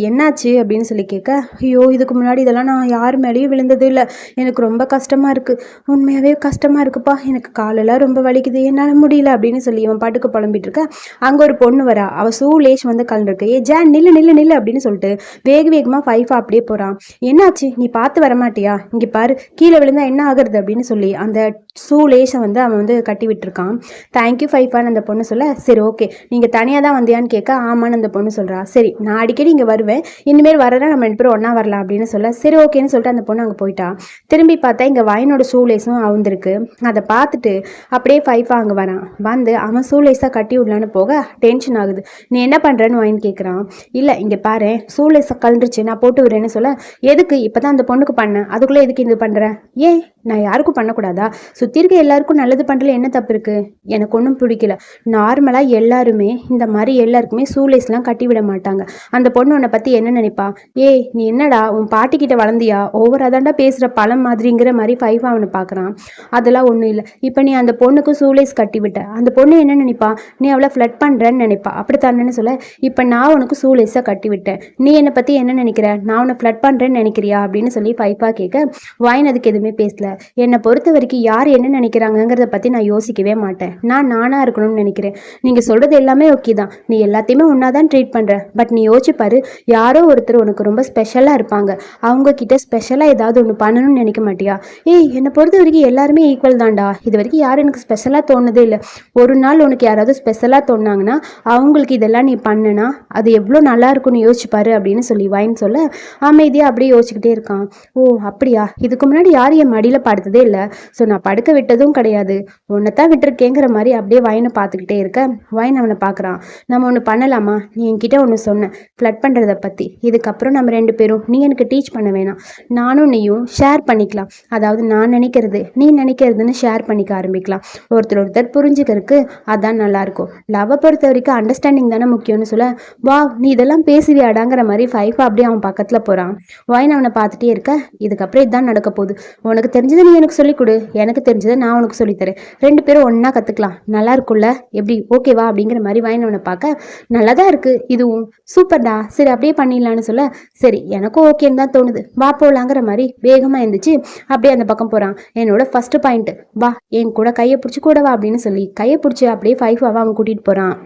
என்னாச்சு அப்படின்னு சொல்லி கேட்க, ஐயோ இதுக்கு முன்னாடி இதெல்லாம் நான் யார் மேலேயும் விழுந்தது இல்லை, எனக்கு ரொம்ப கஷ்டமாக இருக்குது, உண்மையாகவே கஷ்டமாக இருக்குப்பா, எனக்கு காலெல்லாம் ரொம்ப வலிக்குது, என்னால் முடியல அப்படின்னு சொல்லி இவன் பாட்டுக்கு புலம்பிட்டு இருக்க. அங்கே ஒரு பொண்ணு வரா, அவள் ஷூலேஸ் வந்து கலந்துருக்கு. ஜான் நில்லு அப்படின்னு சொல்லிட்டு வேகமாக ஃபைஃபா அப்படியே போகிறான். என்னாச்சு நீ பார்த்து வரமாட்டியா, இங்கே பாரு கீழே விழுந்தா என்ன ஆகுறது அப்படின்னு சொல்லி அந்த ஷூலேஸை வந்து அவன் வந்து கட்டி விட்டுருக்கான். தேங்க்யூ ஃபைஃபான்னு அந்த பொண்ணு சொல்ல, சரி ஓகே நீங்கள் தனியாக தான் வந்தியான்னு கேட்க, ஆமான்னு அந்த பொண்ணு சொல்கிறா. சரி நான் அடிக்கடி இங்கே வருவேன், இனிமேல் வரேன்னா நம்ம 2 பேரும் ஒன்றா வரலாம் அப்படின்னு சொல்ல, சரி ஓகேன்னு சொல்லிட்டு அந்த பொண்ணு அங்கே போயிட்டா. திரும்பி பார்த்தா இங்கே வைனோட ஷூலேஸும் அவுந்திருக்கு. அதை பார்த்துட்டு அப்படியே ஃபைஃபா அங்கே வரான். வந்து அவன் ஷூலேஸாக கட்டி விடலான்னு போக டென்ஷன் ஆகுது. நீ என்ன பண்ணுறேன்னு வைன் கேட்குறான். இல்லை இங்கே பாரு ஷூலேஸை கலந்துருச்சு, நான் போட்டு விடுறேன்னு சொல்ல, எதுக்கு இப்போ தான் அந்த பொண்ணுக்கு பண்ணேன், அதுக்குள்ளே எதுக்கு இது பண்ணுறேன், ஏன் நான் யாருக்கும் பண்ணக்கூடாதா, சுற்றி இருக்க எல்லாருக்கும் நல்லது பண்ணுறதுல என்ன தப்பு இருக்குது, எனக்கு ஒன்றும் பிடிக்கல. நார்மலாக எல்லாருமே இந்த மாதிரி எல்லாருக்குமே ஷூலேஸ்லாம் கட்டி விட மாட்டாங்க. அந்த பொண்ணு உன்னை பற்றி என்ன நினைப்பா, ஏய் நீ என்னடா உன் பாட்டிக்கிட்ட வளர்ந்தியா, ஓவராக தாண்டா பேசுகிற பழம் மாதிரிங்கிற மாதிரி ஃபைஃபா அவனை பார்க்குறான். அதெல்லாம் ஒன்றும் இல்லை, இப்போ நீ அந்த பொண்ணுக்கு ஷூலேஸ் கட்டி விட்ட, அந்த பொண்ணு என்ன நினைப்பா, நீ அவளை ஃப்ளட் பண்ணுறேன்னு நினைப்பா, அப்படித்தானேன்னு சொல்ல, இப்போ நான் உனக்கு ஷூலேஸாக கட்டி விட்டேன், நீ என்னை பற்றி என்ன நினைக்கிற, நான் உன்னை ஃப்ளட் பண்ணுறேன்னு நினைக்கிறியா அப்படின்னு சொல்லி ஃபைஃபா கேட்க, வைன் அதுக்கு எதுவுமே பேசல. என்னை பொறுத்த வரைக்கும் யார் என்ன நினைக்கிறாங்கிறத பற்றி நான் யோசிக்கவே மாட்டேன், நானாக இருக்கணும்னு நினைக்கிறேன், நீங்கள் சொல்கிறது எல்லாமே ஓகே தான், நீ எல்லாத்தையுமே ஒன்றா தான் ட்ரீட் பண்ணுற, பட் நீ யோசிச்சு பாரு, யாரோ ஒருத்தர் உனக்கு ரொம்ப ஸ்பெஷலாக இருப்பாங்க, அவங்கக்கிட்ட ஸ்பெஷலாக ஏதாவது ஒன்று பண்ணணும்னு நினைக்க மாட்டியா, என்னை பொறுத்த வரைக்கும் எல்லாருமே ஈக்குவல் தான்டா, இது வரைக்கும் யாரும் எனக்கு ஸ்பெஷலாக தோணுதே இல்லை, ஒரு நாள் உனக்கு யாராவது ஸ்பெஷலாக தோணுனாங்கன்னா அவங்களுக்கு இதெல்லாம் நீ பண்ணுனா அது எவ்வளோ நல்லா இருக்கும்னு யோசிச்சுப்பாரு அப்படின்னு சொல்லி வைன் சொல்ல, அமைதியாக அப்படியே யோசிச்சுக்கிட்டே இருக்கான். ஓ அப்படியா, இதுக்கு முன்னாடி யாரும் என் மடியில் படுத்ததே இல்லை, ஸோ நான் படுக்க விட்டதும் கிடையாது, உன்னைத்தான் விட்டுருக்கேங்கிற மாதிரி அப்படியே வைனை பார்த்துக்கிட்டே இருக்க, வைன் அவனை பார்க்குறான். நம்ம ஒன்று பண்ணலாமா, நீ என்கிட்ட ஒன்று சொன்ன ஃப்ளட் பண்ணுறதை பற்றி, இதுக்கப்புறம் நம்ம 2 பேரும் நீ எனக்கு டீச் பண்ண வேணாம், நானும் நீயும் ஷேர் பண்ணிக்கலாம், அதாவது நான் நினைக்கிறது நீ நினைக்கிறதுன்னு ஷேர் பண்ணிக்க ஆரம்பிக்கலாம், ஒருத்தர் புரிஞ்சுக்கிறதுக்கு அதான் நல்லாயிருக்கும், லவ்வை பொறுத்த வரைக்கும் அண்டர்ஸ்டாண்டிங் தானே முக்கியம்னு சொல்ல, வா நீ இதெல்லாம் பேசுவியாடாங்கிற மாதிரி ஃபைஃபா அப்படியே அவன் பக்கத்தில் போகிறான். வைன் அவனை பார்த்துட்டே இருக்க, இதுக்கப்புறம் இதுதான் நடக்க போகுது, உனக்கு தெரிஞ்சதை நீ எனக்கு சொல்லிக் கொடு, எனக்கு தெரிஞ்சதை நான் உனக்கு சொல்லித்தரேன், 2 பேரும் ஒன்றா கற்றுக்கலாம், நல்லா இருக்கும்ல, எப்படி ஓகேவா அப்படிங்கிற மாதிரி வைன் அவனை பார்க்க, நல்லா தான் இருக்குது இதுவும், சூப்பர்டா, சரி அப்படியே பண்ணிடலான்னு சொல்ல, சரி எனக்கும் ஓகேன்னு தான் தோணுது, வா போகலாங்கிற மாதிரி வேகமாக இருந்துச்சு அப்படியே அந்த பக்கம் போகிறான். என்னோட ஃபர்ஸ்ட் பாயிண்ட், வா என் கூட கையை பிடிச்சி கூட வா அப்படின்னு சொல்லி கையை பிடிச்சி அப்படியே ஃபைஃபாவை அவன் கூட்டிகிட்டு போகிறான்.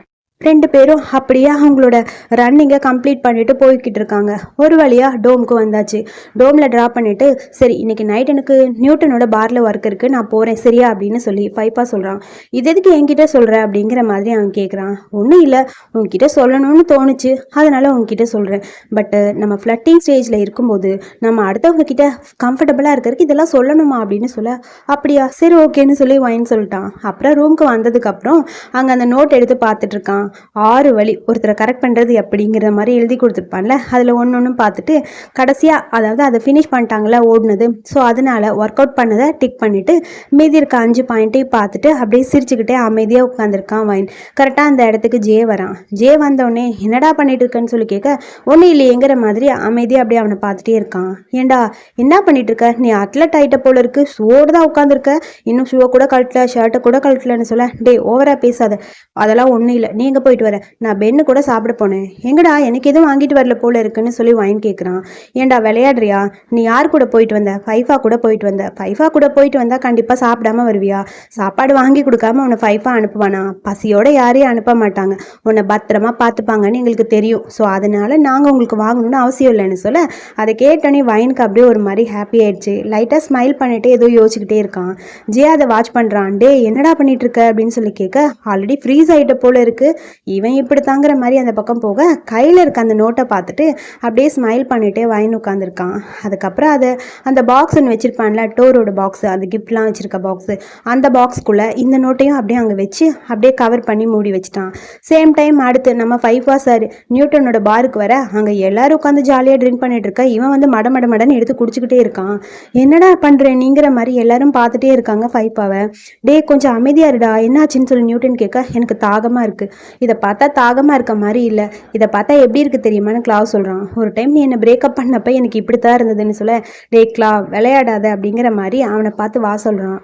2 பேரும் அப்படியே அவங்களோட ரன்னிங்கை கம்ப்ளீட் பண்ணிட்டு போய்கிட்டு இருக்காங்க. ஒரு வழியாக டோமுக்கு வந்தாச்சு. டோமில் ட்ராப் பண்ணிவிட்டு, சரி இன்னைக்கு நைட் எனக்கு நியூட்டனோட பாரில் ஒர்க் இருக்குது, நான் போகிறேன் சரியா அப்படின்னு சொல்லி ஃபைஃபா சொல்கிறான். இது எதுக்கு என்கிட்ட சொல்கிற அப்படிங்கிற மாதிரி அவன் கேட்குறான். ஒன்றும் இல்லை, உங்ககிட்ட சொல்லணும்னு தோணுச்சு, அதனால் உங்ககிட்ட சொல்கிறேன், பட்டு நம்ம ஃப்ளட்டிங் ஸ்டேஜில் இருக்கும்போது நம்ம அடுத்தவங்க கிட்ட கம்ஃபர்டபுளாக இருக்கிறதுக்கு இதெல்லாம் சொல்லணுமா அப்படின்னு சொல்ல, அப்படியா சரி ஓகேன்னு சொல்லி வைன் சொல்லிட்டான். அப்புறம் ரூமுக்கு வந்ததுக்கப்புறம் அங்கே அந்த நோட் எடுத்து பார்த்துட்ருக்கான். 6 வழி ஒருத்தரை கரெக்ட் பண்ணுறது அப்படிங்கிற மாதிரி எழுதி கொடுத்துருப்பான்ல, அதில் ஒன்று ஒன்று பார்த்துட்டு கடைசியாக அதாவது அதை ஃபினிஷ் பண்ணிட்டாங்களே ஓடுனது. ஸோ அதனால ஒர்க் அவுட் பண்ணதை டிக் பண்ணிவிட்டு மீதி இருக்க 5 பாயிண்ட்டையும் பார்த்துட்டு அப்படியே சிரிச்சுக்கிட்டே அமைதியாக உட்காந்துருக்கான் வைன். கரெக்டாக அந்த இடத்துக்கு ஜே வரான். ஜே வந்தோடனே என்னடா பண்ணிட்டு இருக்கேன்னு சொல்லி கேட்க ஒன்றும் இல்லையேங்கிற மாதிரி அமைதியாக அப்படியே அவனை பார்த்துட்டே இருக்கான். ஏண்டா என்ன பண்ணிட்டு இருக்க, நீ அத்லட் ஆகிட்ட போல இருக்கு, ஷூவோடு தான் உட்காந்துருக்க, இன்னும் ஷூவை கூட கழட்டல ஷர்ட்டை கூட கழட்டலன்னு சொல்ல, டே ஓவரா பேசாத, அதெல்லாம் ஒன்றும் இல்லை, நீ எங்கே போயிட்டு வர, நான் பென்னு கூட சாப்பிட போனேன், எங்கடா எனக்கு எதுவும் வாங்கிட்டு வரல போல இருக்குன்னு சொல்லி வைன் கேட்குறான். ஏண்டா விளையாடுறியா, நீ யார் கூட போயிட்டு வந்த, ஃபைஃபா கூட போயிட்டு வந்த, ஃபைஃபா கூட போயிட்டு வந்தா கண்டிப்பாக சாப்பிடாம வருவியா, சாப்பாடு வாங்கி கொடுக்காம உன்னை ஃபைஃபா அனுப்புவானா, பசியோட யாரையும் அனுப்ப மாட்டாங்க, உன்னை பத்திரமா பார்த்துப்பாங்கன்னு எங்களுக்கு தெரியும், ஸோ அதனால நாங்கள் உங்களுக்கு வாங்கணும்னு அவசியம் இல்லைன்னு சொல்ல, அதை கேட்டோன்னே வைனுக்கு அப்படியே ஒரு மாதிரி ஹாப்பி ஆயிடுச்சு. லைட்டாக ஸ்மைல் பண்ணிட்டு ஏதோ யோசிச்சுக்கிட்டே இருக்கான். ஜே அதை வாட்ச் பண்ணுறான். டே என்னடா பண்ணிட்டு இருக்க அப்படின்னு சொல்லி கேட்க ஆல்ரெடி ஃப்ரீஸ் ஆகிட்ட போல இருக்கு, இவன் இப்படி தாங்கிற மாதிரி அந்த பக்கம் போக கையில் இருக்க அந்த நோட்டை பார்த்துட்டு அப்படியே ஸ்மைல் பண்ணிட்டே வைன் உட்காந்துருக்கான். அதுக்கப்புறம் அதை அந்த பாக்ஸ் ஒன்று வச்சிருப்பான்ல, டோரோட பாக்ஸ், அந்த கிஃப்ட்லாம் வச்சிருக்க பாக்ஸு, அந்த பாக்ஸ்குள்ளே இந்த நோட்டையும் அப்படியே அங்கே வச்சு அப்படியே கவர் பண்ணி மூடி வச்சுட்டான். சேம் டைம் அடுத்து நம்ம ஃபைஃபா சார் நியூட்டனோட பாருக்கு வர அங்கே எல்லாரும் உட்காந்து ஜாலியாக ட்ரிங்க் பண்ணிட்டு இருக்க, இவன் வந்து மடன்னு எடுத்து குடிச்சுக்கிட்டே இருக்கான். என்னடா பண்ணுறேன் நீங்கிற மாதிரி எல்லாரும் பார்த்துட்டே இருக்காங்க ஃபைஃபாவை. டே கொஞ்சம் அமைதியா இருடா, என்னாச்சுன்னு சொல்லி நியூட்டன் கேட்க எனக்கு தாகமாக இருக்குது, இதை பார்த்தா தாகமாக இருக்க மாதிரி இல்லை, இதை பார்த்தா எப்படி இருக்குது தெரியுமான்னு கிளாவ் சொல்கிறான். ஒரு டைம் நீ என்னை பிரேக்கப் பண்ணப்போ எனக்கு இப்படி தான் இருந்ததுன்னு சொல்ல, டே கிளாவ் விளையாடாத அப்படிங்கிற மாதிரி அவனை பார்த்து வா சொல்கிறான்.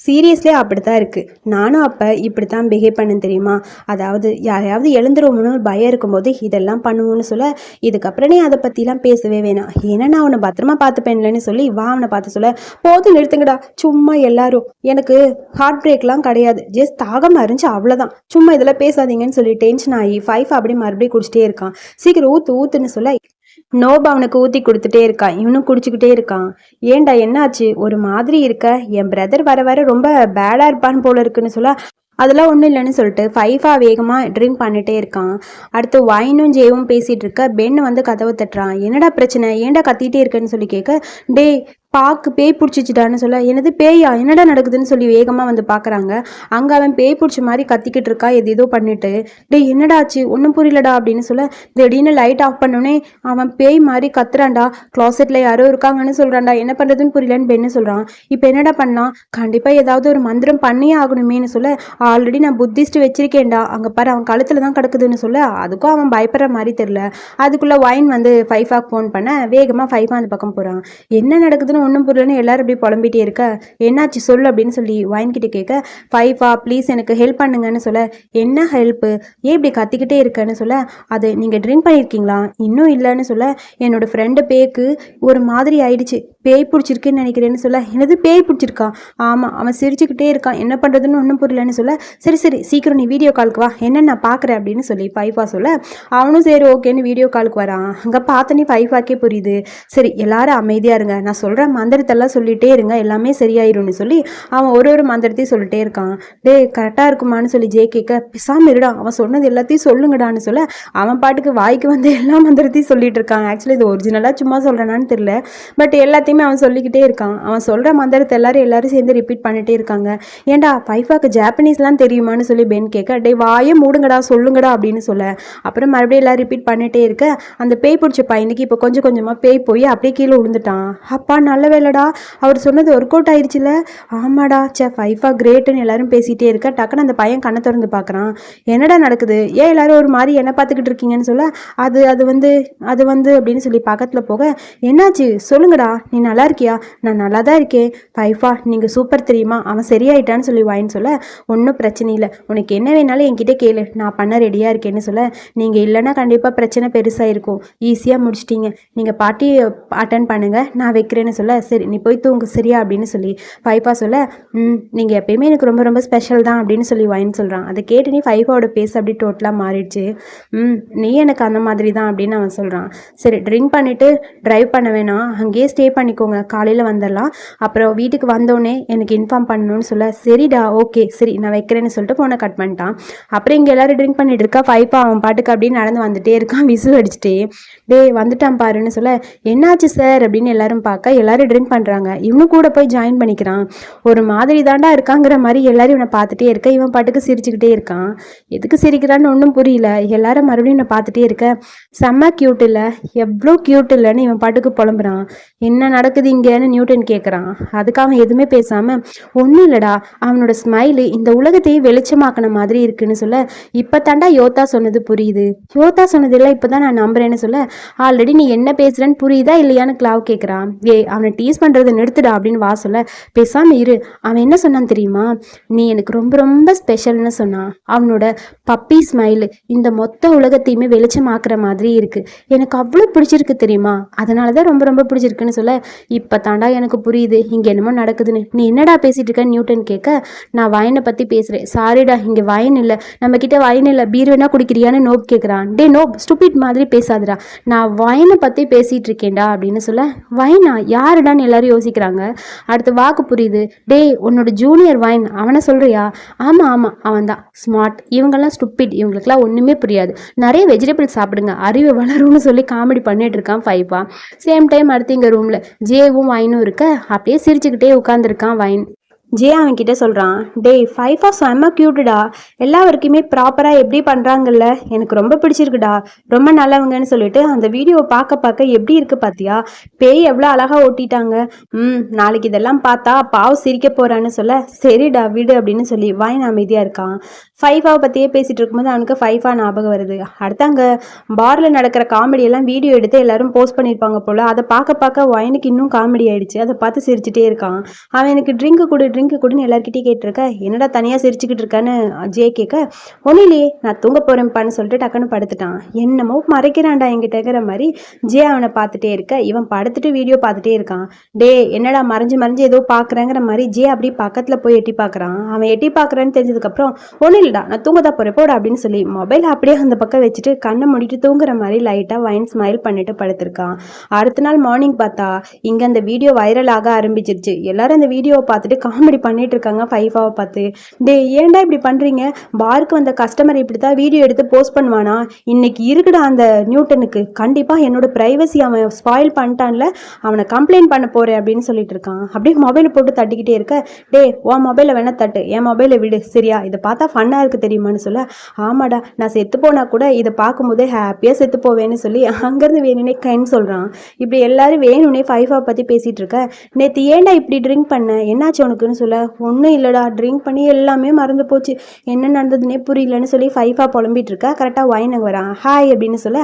சீரியஸ்லியே அப்படித்தான் இருக்குது, நானும் அப்போ இப்படி தான் பிஹேவ் பண்ணேன் தெரியுமா, அதாவது யாரையாவது எழுந்துருவோம்னு ஒரு பயம் இருக்கும்போது இதெல்லாம் பண்ணுவோன்னு சொல்ல, இதுக்கப்புறம் நீ அதை பற்றிலாம் பேசவே வேணாம், ஏன்னா நான் அவனை பத்திரமா பார்த்துப்பேன்லன்னு சொல்லி வா அவனை பார்த்து சொல்ல, போதும் நிறுத்துங்கடா, சும்மா எல்லாரும் எனக்கு ஹார்ட் பிரேக்லாம் கிடையாது, ஜஸ்ட் தாகமாக இருந்துச்சு அவ்வளோதான், சும்மா இதில் பேசாதீங்கன்னு சொல்லி டென்ஷன் ஆகி ஃபைஃப் அப்படி மறுபடியும் குடிச்சிட்டே இருக்கான். சீக்கிரம் ஊற்றுன்னு சொல்ல நோபா அவனுக்கு ஊற்றி கொடுத்துட்டே இருக்கான். இவனும் குடிச்சுக்கிட்டே இருக்கான். ஏண்டா என்னாச்சு ஒரு மாதிரி இருக்க, என் பிரதர் வர வர ரொம்ப பேடாக இருப்பான்னு போல இருக்குன்னு சொல்ல, அதெல்லாம் ஒன்றும் இல்லைன்னு சொல்லிட்டு ஃபைஃபா வேகமாக ட்ரிங்க் பண்ணிகிட்டே இருக்கான். அடுத்து வைனும் ஜேவும் பேசிகிட்டு இருக்க பென்னு வந்து கதவை தட்டுறான். என்னடா பிரச்சனை, ஏன்டா கத்திகிட்டே இருக்கேன்னு சொல்லி கேட்க, டே பாக்கு பேய் பிடிச்சிச்சிட்டான்னு சொல்ல, எனது பேயா என்னடா நடக்குதுன்னு சொல்லி வேகமாக வந்து பார்க்குறாங்க. அங்கே அவன் பேய் பிடிச்ச மாதிரி கத்திக்கிட்டு இருக்கா, எது ஏதோ பண்ணிட்டு. டே என்னடாச்சு ஒன்றும் புரியலடா அப்படின்னு சொல்ல, திடீர்னு லைட் ஆஃப் பண்ணோன்னே அவன் பேய் மாதிரி கத்துறான்டா, க்ளாசெட்டில் யாரோ இருக்காங்கன்னு சொல்கிறான்டா, என்ன பண்ணுறதுன்னு புரியலன்னு பென்னு சொல்கிறான். இப்போ என்னடா பண்ணலாம், கண்டிப்பாக ஏதாவது ஒரு மந்திரம் பண்ணியே ஆகணுமேனு சொல்ல, ஆல்ரெடி நான் புத்திஸ்ட் வச்சிருக்கேன்டா, அங்கே பாரு அவன் கழுத்தில் தான் கிடக்குதுன்னு சொல்ல, அதுக்கும் அவன் பயப்படுற மாதிரி தெரில. அதுக்குள்ளே வைன் வந்து ஃபைஃபாக்கு ஃபோன் பண்ண வேகமாக ஃபைஃபா அந்த பக்கம் போகிறான். என்ன நடக்குதுன்னு ஒன்றும் புரியலன்னு எல்லாரும் அப்படி புலம்பிகிட்டே இருக்க, என்னாச்சு சொல்லு அப்படின்னு சொல்லி வைன் கிட்ட கேட்க, ஃபைஃபா ப்ளீஸ் எனக்கு ஹெல்ப் பண்ணுங்கன்னு சொல்ல, என்ன ஹெல்ப்பு, ஏன் இப்படி கத்திக்கிட்டே இருக்கேன்னு சொல்ல, அது நீங்கள் ட்ரிங்க் பண்ணியிருக்கீங்களா, இன்னும் இல்லைன்னு சொல்ல, என்னோட ஃப்ரெண்டு பேக்கு ஒரு மாதிரி ஆயிடுச்சு, பேய் பிடிச்சிருக்குன்னு நினைக்கிறேன்னு சொல்ல, எனது பேய் பிடிச்சிருக்கா, ஆமாம் அவன் சிரிச்சுக்கிட்டே இருக்கான், என்ன பண்ணுறதுன்னு ஒன்றும் புரியலன்னு சொல்ல, சரி சீக்கிரம் நீ வீடியோ காலுக்கு வா, என்ன நான் பார்க்குறேன் அப்படின்னு சொல்லி ஃபைஃபா சொல்ல, அவனும் சரி ஓகேன்னு வீடியோ காலுக்கு வரான். அங்கே பார்த்தனே ஃபைஃபாக்கே புரியுது. சரி எல்லாரும் அமைதியாக இருங்க, நான் சொல்கிற மந்திரத்தெல்லாம் சொல்லிகிட்டே இருங்க, எல்லாமே சரியாயிரும்னு சொல்லி அவன் ஒரு மந்திரத்தையும் சொல்லிட்டே இருக்கான். டே கரெக்டாக இருக்குமான்னு சொல்லி ஜே கேட்க, பிசாம இருடா, அவன் சொன்னது எல்லாத்தையும் சொல்லுங்கடான்னு சொல்ல, அவன் பாட்டுக்கு வாய்க்கு வந்து எல்லா மந்திரத்தையும் சொல்லிட்டு இருக்கான். ஆக்சுவலி இது ஒரிஜினலாக சும்மா சொல்கிறானான்னு தெரியல, பட் எல்லாத்தையுமே அவன் சொல்லிக்கிட்டே இருக்கான். அவன் சொல்கிற மந்திரத்தை எல்லாரும் சேர்ந்து ரிப்பீட் பண்ணிட்டே இருக்காங்க. ஏண்டா ஃபைஃபாக்கு ஜாப்பனீஸ்லாம் தெரியுமான்னு சொல்லி பென் கேட்க, டே வாயே மூடுங்கடா சொல்லுங்கடா அப்படின்னு சொல்ல, அப்புறம் மறுபடியும் எல்லாரும் ரிப்பீட் பண்ணிட்டே இருக்க, அந்த பேய் பிடிச்ச பையனுக்கு இப்போ கொஞ்சம் கொஞ்சமாக பேய் போய் அப்படியே கீழே விழுந்துட்டான். அப்பா நல்ல வேலைடா, அவர் சொன்னது ஒர்க் அவுட் ஆயிடுச்சுல, ஆமாடா ஃபைஃபா கிரேட்டுன்னு எல்லாரும் பேசிகிட்டே இருக்க, டக்குன்னு அந்த பையன் கண்ணை திறந்து பார்க்குறான். என்னடா நடக்குது, ஏன் எல்லாரும் ஒரு மாதிரி என்ன பார்த்துக்கிட்டு இருக்கீங்கன்னு சொல்ல, அது வந்து அப்படின்னு சொல்லி பக்கத்தில் போக, என்னாச்சு சொல்லுங்கடா, நீ நல்லா இருக்கியா, நான் நல்லா தான் இருக்கேன் ஃபைஃபா, நீங்கள் சூப்பர் தெரியுமா, அவன் சரியாயிட்டான்னு சொல்லி வாயின்னு சொல்ல, ஒன்றும் பிரச்சனை இல்லை, உனக்கு என்ன வேணாலும் என்கிட்ட கேளு, நான் பண்ண ரெடியாக இருக்கேன்னு சொல்ல, நீங்கள் இல்லைன்னா கண்டிப்பாக பிரச்சனை பெருசாக இருக்கும், ஈஸியாக முடிச்சிட்டீங்க, நீங்கள் பார்ட்டி அட்டன் பண்ணுங்கள், நான் வைக்கிறேன்னு சொல்ல, சரி நீ போய் தூங்கு சரியா அப்படின்னு சொல்லி ஃபைஃபா சொல்ல, நீங்கள் எப்பயுமே எனக்கு ரொம்ப ரொம்ப ஸ்பெஷல் தான் அப்படின்னு சொல்லி வைன் சொல்கிறான். அதை கேட்டு நீ ஃபைஃபாவோட பேச அப்படி டோட்டலாக மாறிடுச்சு. நீ எனக்கு அந்த மாதிரி தான் அப்படின்னு அவன் சொல்கிறான். சரி ட்ரிங்க் பண்ணிவிட்டு ட்ரைவ் பண்ண வேணாம், அங்கேயே ஸ்டே பண்ணிக்கோங்க, காலையில் வந்துடலாம், அப்புறம் வீட்டுக்கு வந்தோடனே எனக்கு இன்ஃபார்ம் பண்ணணும்னு சொல்ல, சரிடா ஓகே சரி நான் வைக்கிறேன்னு சொல்லிட்டு ஃபோனை கட் பண்ணிட்டான். அப்புறம் இங்கே எல்லாரும் ட்ரிங்க் பண்ணிட்டு இருக்கா, ஃபைஃபா அவன் பாட்டுக்கு அப்படின்னு நடந்து வந்துட்டே இருக்கான், விசில் அடிச்சுட்டே. டே வந்துட்டான் பாருன்னு சொல்ல, என்னாச்சு சார் அப்படின்னு எல்லாரும் பார்க்க, எல்லாரும் எல்லாரும் ட்ரிங்க் பண்ணுறாங்க, இவனும் கூட போய் ஜாயின் பண்ணிக்கிறான். ஒரு மாதிரி தாண்டா இருக்காங்கிற மாதிரி எல்லாரும் இவனை பார்த்துட்டே இருக்க, இவன் பாட்டுக்கு சிரிச்சுக்கிட்டே இருக்கான். எதுக்கு சிரிக்கிறான்னு ஒன்றும் புரியல. எல்லாரும் மறுபடியும் இவனை பார்த்துட்டே இருக்க, செம்ம க்யூட் இல்லை, எவ்வளோ க்யூட் இல்லைன்னு இவன் பாட்டுக்கு புலம்புறான். என்ன நடக்குது இங்கேன்னு நியூட்டன் கேட்குறான். அதுக்கு அவன் எதுவுமே பேசாமல், ஒன்றும் இல்லைடா, அவனோட ஸ்மைலு இந்த உலகத்தையே வெளிச்சமாக்கின மாதிரி இருக்குன்னு சொல்ல, இப்போ தாண்டா யோத்தா சொன்னது புரியுது. யோத்தா சொன்னதெல்லாம் இப்போ தான் நான் நம்புறேன்னு சொல்ல, ஆல்ரெடி நீ என்ன பேசுகிறேன்னு புரியுதா இல்லையான்னு கிளாவ் கேட்குறான். அவனை டீஸ் பண்ணுறதை நிறுத்துடா அப்படின்னு வா சொல்ல, பேசாமல் இரு. அவன் என்ன சொன்னான் தெரியுமா? நீ எனக்கு ரொம்ப ரொம்ப ஸ்பெஷல்னு சொன்னான். அவனோட பப்பி ஸ்மைலு இந்த மொத்த உலகத்தையுமே வெளிச்சமாக்குற மாதிரி இருக்கு. எனக்கு அவ்வளோ பிடிச்சிருக்கு தெரியுமா, அதனால தான் ரொம்ப ரொம்ப பிடிச்சிருக்குன்னு சொல்ல, இப்போ தாண்டா எனக்கு புரியுது இங்கே என்னமோ நடக்குதுன்னு. நீ என்னடா பேசிட்டு இருக்க நியூட்டன் கேட்க, நான் வைனை பற்றி பேசுகிறேன். சாரிடா, இங்கே வைன் இல்லை, நம்ம கிட்ட வைன் இல்லை, பீர் வேணா குடிக்கிறியான்னு நோப் கேட்குறான். டே நோப், ஸ்டூபிட் மாதிரி பேசாதடா, நான் வைனை பற்றி பேசிகிட்டு இருக்கேன்டா அப்படின்னு சொல்ல, வைனா யாருடான்னு எல்லாரும் யோசிக்கிறாங்க. அடுத்து வாக்கு புரியுது. டே உன்னோட ஜூனியர் வைன் அவனை சொல்கிறியா? ஆமாம் ஆமாம், அவன் தான் ஸ்மார்ட், இவங்கெல்லாம் ஸ்டூபிட், இவங்களுக்குலாம் ஒன்றுமே புரியாது, நிறைய வெஜிடபிள்ஸ் சாப்பிடுங்க, அறிவு வளரும்னு சொல்லி காமெடி பண்ணிட்டு இருக்கான் ஃபைவா. சேம் டைம் அடுத்து இங்கே ரூமில் ஜேவும் வைனும் இருக்க, அப்படியே சிரிச்சுக்கிட்டே உட்காந்துருக்கான் வைன். ஜே அவன் கிட்ட சொல்கிறான், டே ஃபைஃபா செம்ம க்யூட்டுடா, எல்லாருக்குமே ப்ராப்பராக எப்படி பண்ணுறாங்கல்ல, எனக்கு ரொம்ப பிடிச்சிருக்குடா, ரொம்ப நல்லவங்கன்னு சொல்லிட்டு அந்த வீடியோவை பார்க்க எப்படி இருக்கு பார்த்தியா, பேய் எவ்வளோ அழகாக ஓட்டிட்டாங்க. நாளைக்கு இதெல்லாம் பார்த்தா பாவ் சிரிக்க போகிறான்னு சொல்ல, சரிடா விடு அப்படின்னு சொல்லி வாயின் அமைதியாக இருக்கான். ஃபைஃபாவை பற்றியே பேசிகிட்டு இருக்கும்போது அவனுக்கு ஃபைஃபா ஞாபகம் வருது. அடுத்து அங்கே பாரில் நடக்கிற காமெடியெல்லாம் வீடியோ எடுத்து எல்லாரும் போஸ்ட் பண்ணியிருப்பாங்க போல், அதை பார்க்க வாயினுக்கு இன்னும் காமெடி ஆயிடுச்சு. அதை பார்த்து சிரிச்சுட்டே இருக்கான். அவன் எனக்கு ட்ரிங்க்கு கொடுன்னு எல்லாருக்கிட்டே கேட்டிருக்க, என்னடா தனியாக சிரிச்சுக்கிட்டு இருக்கான்னு ஜே கேட்க, ஒன்றும் இல்லையே நான் தூங்க போகிறேன்ப்பான்னு சொல்லிட்டு டக்குன்னு படுத்துட்டான். என்னமோ மறைக்கிறான்டா என்கிட்டங்கிற மாதிரி ஜே அவனை பார்த்துட்டே இருக்க, இவன் படுத்துட்டு வீடியோ பார்த்துட்டே இருக்கான். டே என்னடா மறைஞ்சு ஏதோ பார்க்குறேங்கிற மாதிரி ஜே அப்படி பக்கத்தில் போய் எட்டி பார்க்குறான். அவன் எட்டி பார்க்குறான்னு தெரிஞ்சதுக்கப்புறம், ஒன்றும் இல்லைடா நான் தூங்க தான் போகிறேன் போடா அப்படின்னு சொல்லி மொபைல் அப்படியே அந்த பக்கம் வச்சுட்டு கண்ணை மூடிட்டு தூங்குற மாதிரி லைட்டாக வைன் ஸ்மைல் பண்ணிட்டு படுத்திருக்கான். அடுத்த நாள் மார்னிங் பார்த்தா இங்கே அந்த வீடியோ வைரல் ஆக ஆரம்பிச்சிருச்சு. எல்லாரும் அந்த வீடியோவை பார்த்துட்டு காமெடி பண்ணிட்டு இருக்காங்க ஃபைஃபாவை பார்த்து. டே ஏன்டா இப்படி பண்ணுறீங்க, பாருக்கு வந்த கஸ்டமர் இப்படி தான் வீடியோ எடுத்து போஸ்ட் பண்ணுவானா, இன்னைக்கு இருக்குடா அந்த நியூட்டனுக்கு, கண்டிப்பாக என்னோட ப்ரைவசி அவன் ஸ்பாயில் பண்ணிட்டான்ல, அவனை கம்ப்ளைண்ட் பண்ண போகிறேன் அப்படின்னு சொல்லிட்டு இருக்கான். அப்படியே மொபைலை போட்டு தட்டிக்கிட்டே இருக்க, டே உன் மொபைலை வேணா தட்டு, என் மொபைலை விடு சரியா, இதை பார்த்தா ஃபன்னாக இருக்குது தெரியுமான்னு சொல்ல, ஆமாடா நான் செத்து போனால் கூட இதை பார்க்கும்போதே ஹாப்பியாக செத்து போவேன்னு சொல்லி அங்கேருந்து வேணும்னே கைன்னு சொல்கிறான். இப்படி எல்லாரும் வேணும்னே ஃபைஃபாவை பற்றி பேசிகிட்டு இருக்க, நேற்று ஏன்டா இப்படி ட்ரிங்க் பண்ண, என்னாச்சு உனக்குன்னு சொல்ல, ஒன்றும் இல்லைடா ட்ரிங்க் பண்ணி எல்லாமே மறந்து போச்சு, என்ன நடந்ததுன்னே புரியலன்னு சொல்லி ஃபைஃபா புலம்பிட்டு இருக்கா. கரெக்டாக வைன் அங்கே வரான். ஹாய் அப்படின்னு சொல்ல,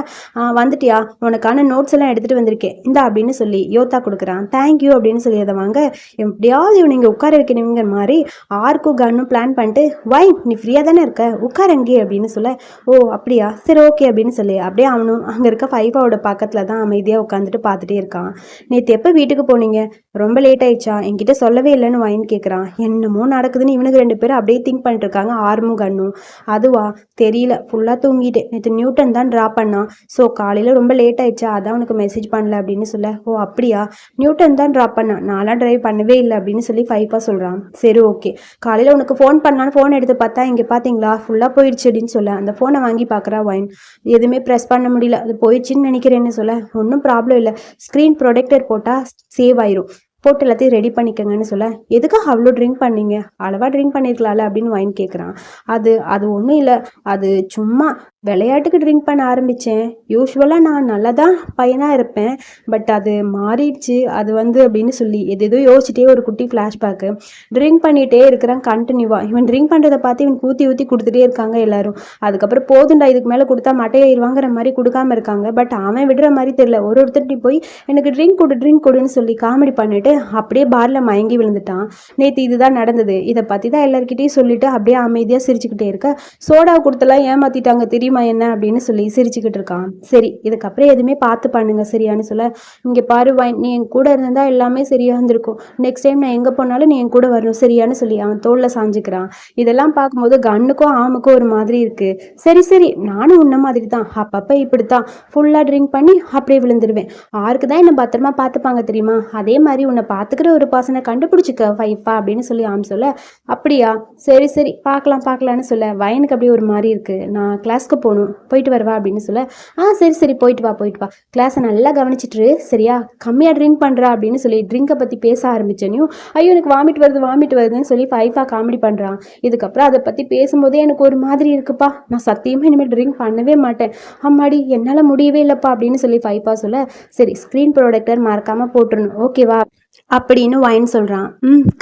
வந்துட்டியா, உனக்கான நோட்ஸ் எல்லாம் எடுத்துகிட்டு வந்திருக்கேன் இந்தா அப்படின்னு சொல்லி யோத்தா கொடுக்குறான். தேங்க்யூ அப்படின்னு சொல்லி அதை வாங்க, எப்படியாவது இவனை இங்கே உட்கார வைக்கணுங்கிற மாதிரி ஆர்க்கும் கன்னும் பிளான் பண்ணிட்டு, வைன் நீ ஃப்ரீயாக தானே இருக்க உட்காரங்கே அப்படின்னு சொல்ல, ஓ அப்படியா சரி ஓகே அப்படின்னு சொல்லி அப்படியே அவனும் அங்கே இருக்க ஃபைஃபாவோட பக்கத்தில் தான் அமைதியாக உட்காந்துட்டு பார்த்துட்டே இருக்கான். நேற்று எப்போ வீட்டுக்கு போனீங்க, ரொம்ப லேட் ஆயிடுச்சா, என்கிட்ட சொல்லவே இல்லைன்னு வைன் கேட்குறான். என்னமோ நடக்குதுன்னு இவனுக்கு ரெண்டு பேரும் அப்படியே திங்க் பண்ணிட்டு இருக்காங்க ஆர்மும் கன்னும். அதுவா தெரியல, ஃபுல்லாக தூங்கிட்டேன், நேற்று நியூட்டன் தான் ட்ராப் பண்ணான், ஸோ காலையில் ரொம்ப லேட் ஆயிடுச்சா அதான் உனக்கு மெசேஜ் பண்ணல அப்படின்னு சொல்ல, ஓ அப்படியா நியூட்டன் தான் ட்ராப் பண்ணான், நான்லாம் ட்ரைவ் பண்ணவே இல்லை அப்படின்னு சொல்லி ஃபைஃபா சொல்கிறான். சரி ஓகே, காலையில் உனக்கு ஃபோன் பண்ணலான்னு ஃபோன் எடுத்து பார்த்தா இங்கே பார்த்தீங்களா ஃபுல்லாக போயிடுச்சு அப்படின்னு சொல்ல, அந்த ஃபோனை வாங்கி பார்க்குறா வைன். எதுவுமே ப்ரெஸ் பண்ண முடியல, அது போயிடுச்சுன்னு நினைக்கிறேன்னு சொல்ல, ஒன்றும் ப்ராப்ளம் இல்லை, ஸ்க்ரீன் ப்ரொடெக்டர் போட்டால் சேவ் ஆயிரும், போட்டு எல்லாத்தையும் ரெடி பண்ணிக்கங்கன்னு சொல்ல, எதுக்காக அவ்வளோ ட்ரிங்க் பண்ணீங்க, அளவாக ட்ரிங்க் பண்ணியிருக்கலாம்ல அப்படின்னு வைன் கேட்குறான். அது ஒன்றும் இல்லை, அது சும்மா விளையாட்டுக்கு ட்ரிங்க் பண்ண ஆரம்பித்தேன், யூஸ்வலாக நான் நல்லா தான் பையனாக இருப்பேன், பட் அது மாறிடுச்சு, அது அப்படின்னு சொல்லி எதோ யோசிச்சுட்டே ஒரு குட்டி ஃப்ளாஷ்பேக்கு. ட்ரிங்க் பண்ணிகிட்டே இருக்கிறான் கண்டினியூவாக. இவன் ட்ரிங்க் பண்ணுறதை பார்த்து இவன் ஊற்றி கொடுத்துட்டே இருக்காங்க எல்லாரும். அதுக்கப்புறம் போதுண்டா இதுக்கு மேலே கொடுத்தா மட்டையாயிருவாங்கிற மாதிரி கொடுக்காம இருக்காங்க. பட் அவன் விடுற மாதிரி தெரியல, ஒருத்தர்கிட்ட போய் எனக்கு ட்ரிங்க் கொடுன்னு சொல்லி காமெடி பண்ணிட்டு அப்படியே பார்ல மயங்கி விழுந்துட்டான். நேற்று இதுதான் நடந்தது, இதை பற்றி தான் எல்லாருக்கிட்டையும் சொல்லிட்டு அப்படியே அமைதியாக சிரிச்சுக்கிட்டே இருக்க, சோடா கொடுத்தலாம் ஏமாத்திட்டாங்க தெரியுமா என்ன அப்படின்னு சொல்லி சிரிச்சுக்கிட்டு இருக்கான். சரி இதுக்கப்புறம் எதுவுமே பார்த்து பண்ணுங்க சரியான்னு சொல்ல, இங்கே பாரு வைன், நீ என் கூட இருந்தா எல்லாமே சரியா இருந்திருக்கும், நெக்ஸ்ட் டைம் நான் எங்கே போனாலும் நீ என் கூட வரணும் சரியான்னு சொல்லி அவன் தோளில் சாஞ்சுக்கிறான். இதெல்லாம் பார்க்கும்போது கண்ணுக்கும் ஆமுக்கும் ஒரு மாதிரி இருக்கு. சரி நானும் உன்ன மாதிரி தான், அப்பப்போ இப்படித்தான் ஃபுல்லாக ட்ரிங்க் பண்ணி அப்படியே விழுந்துருவேன், ஆருக்கு தான் என்னை பத்திரமா பார்த்துப்பாங்க தெரியுமா, அதே மாதிரி உன்னை பார்த்துக்கிற ஒரு பர்சனை கண்டுபிடிச்சிக்க ஃபைஃபா அப்படின்னு சொல்லி சொல்ல, அப்படியா சரி பார்க்கலாம்னு சொல்ல, வயனுக்கு அப்படியே ஒரு மாதிரி இருக்கு. நான் கிளாஸ்க்கு போகணும், போயிட்டு வரவா அப்படின்னு சொல்ல, சரி சரி போயிட்டு வா கிளாஸை நல்லா கவனிச்சிட்டு சரியா, கம்மியாக ட்ரிங்க் பண்ணுறா அப்படின்னு சொல்லி ட்ரிங்கை பற்றி பேச ஆரம்பிச்சனையும், ஐயோ எனக்கு வாமிட் வருதுன்னு சொல்லி ஃபைஃபா காமெடி பண்ணுறான். இதுக்கப்புறம் அதை பற்றி பேசும்போதே எனக்கு ஒரு மாதிரி இருக்குப்பா, நான் சத்தியமாக இனிமேல் ட்ரிங்க் பண்ணவே மாட்டேன், அம்மாடி என்னால் முடியவே இல்லைப்பா அப்படின்னு சொல்லி ஃபைஃபா சொல்ல, சரி ஸ்க்ரீன் ப்ரொடக்டர் மறக்காமல் போட்டுருணும் ஓகேவா அப்படின்னு வைன் சொல்கிறான்.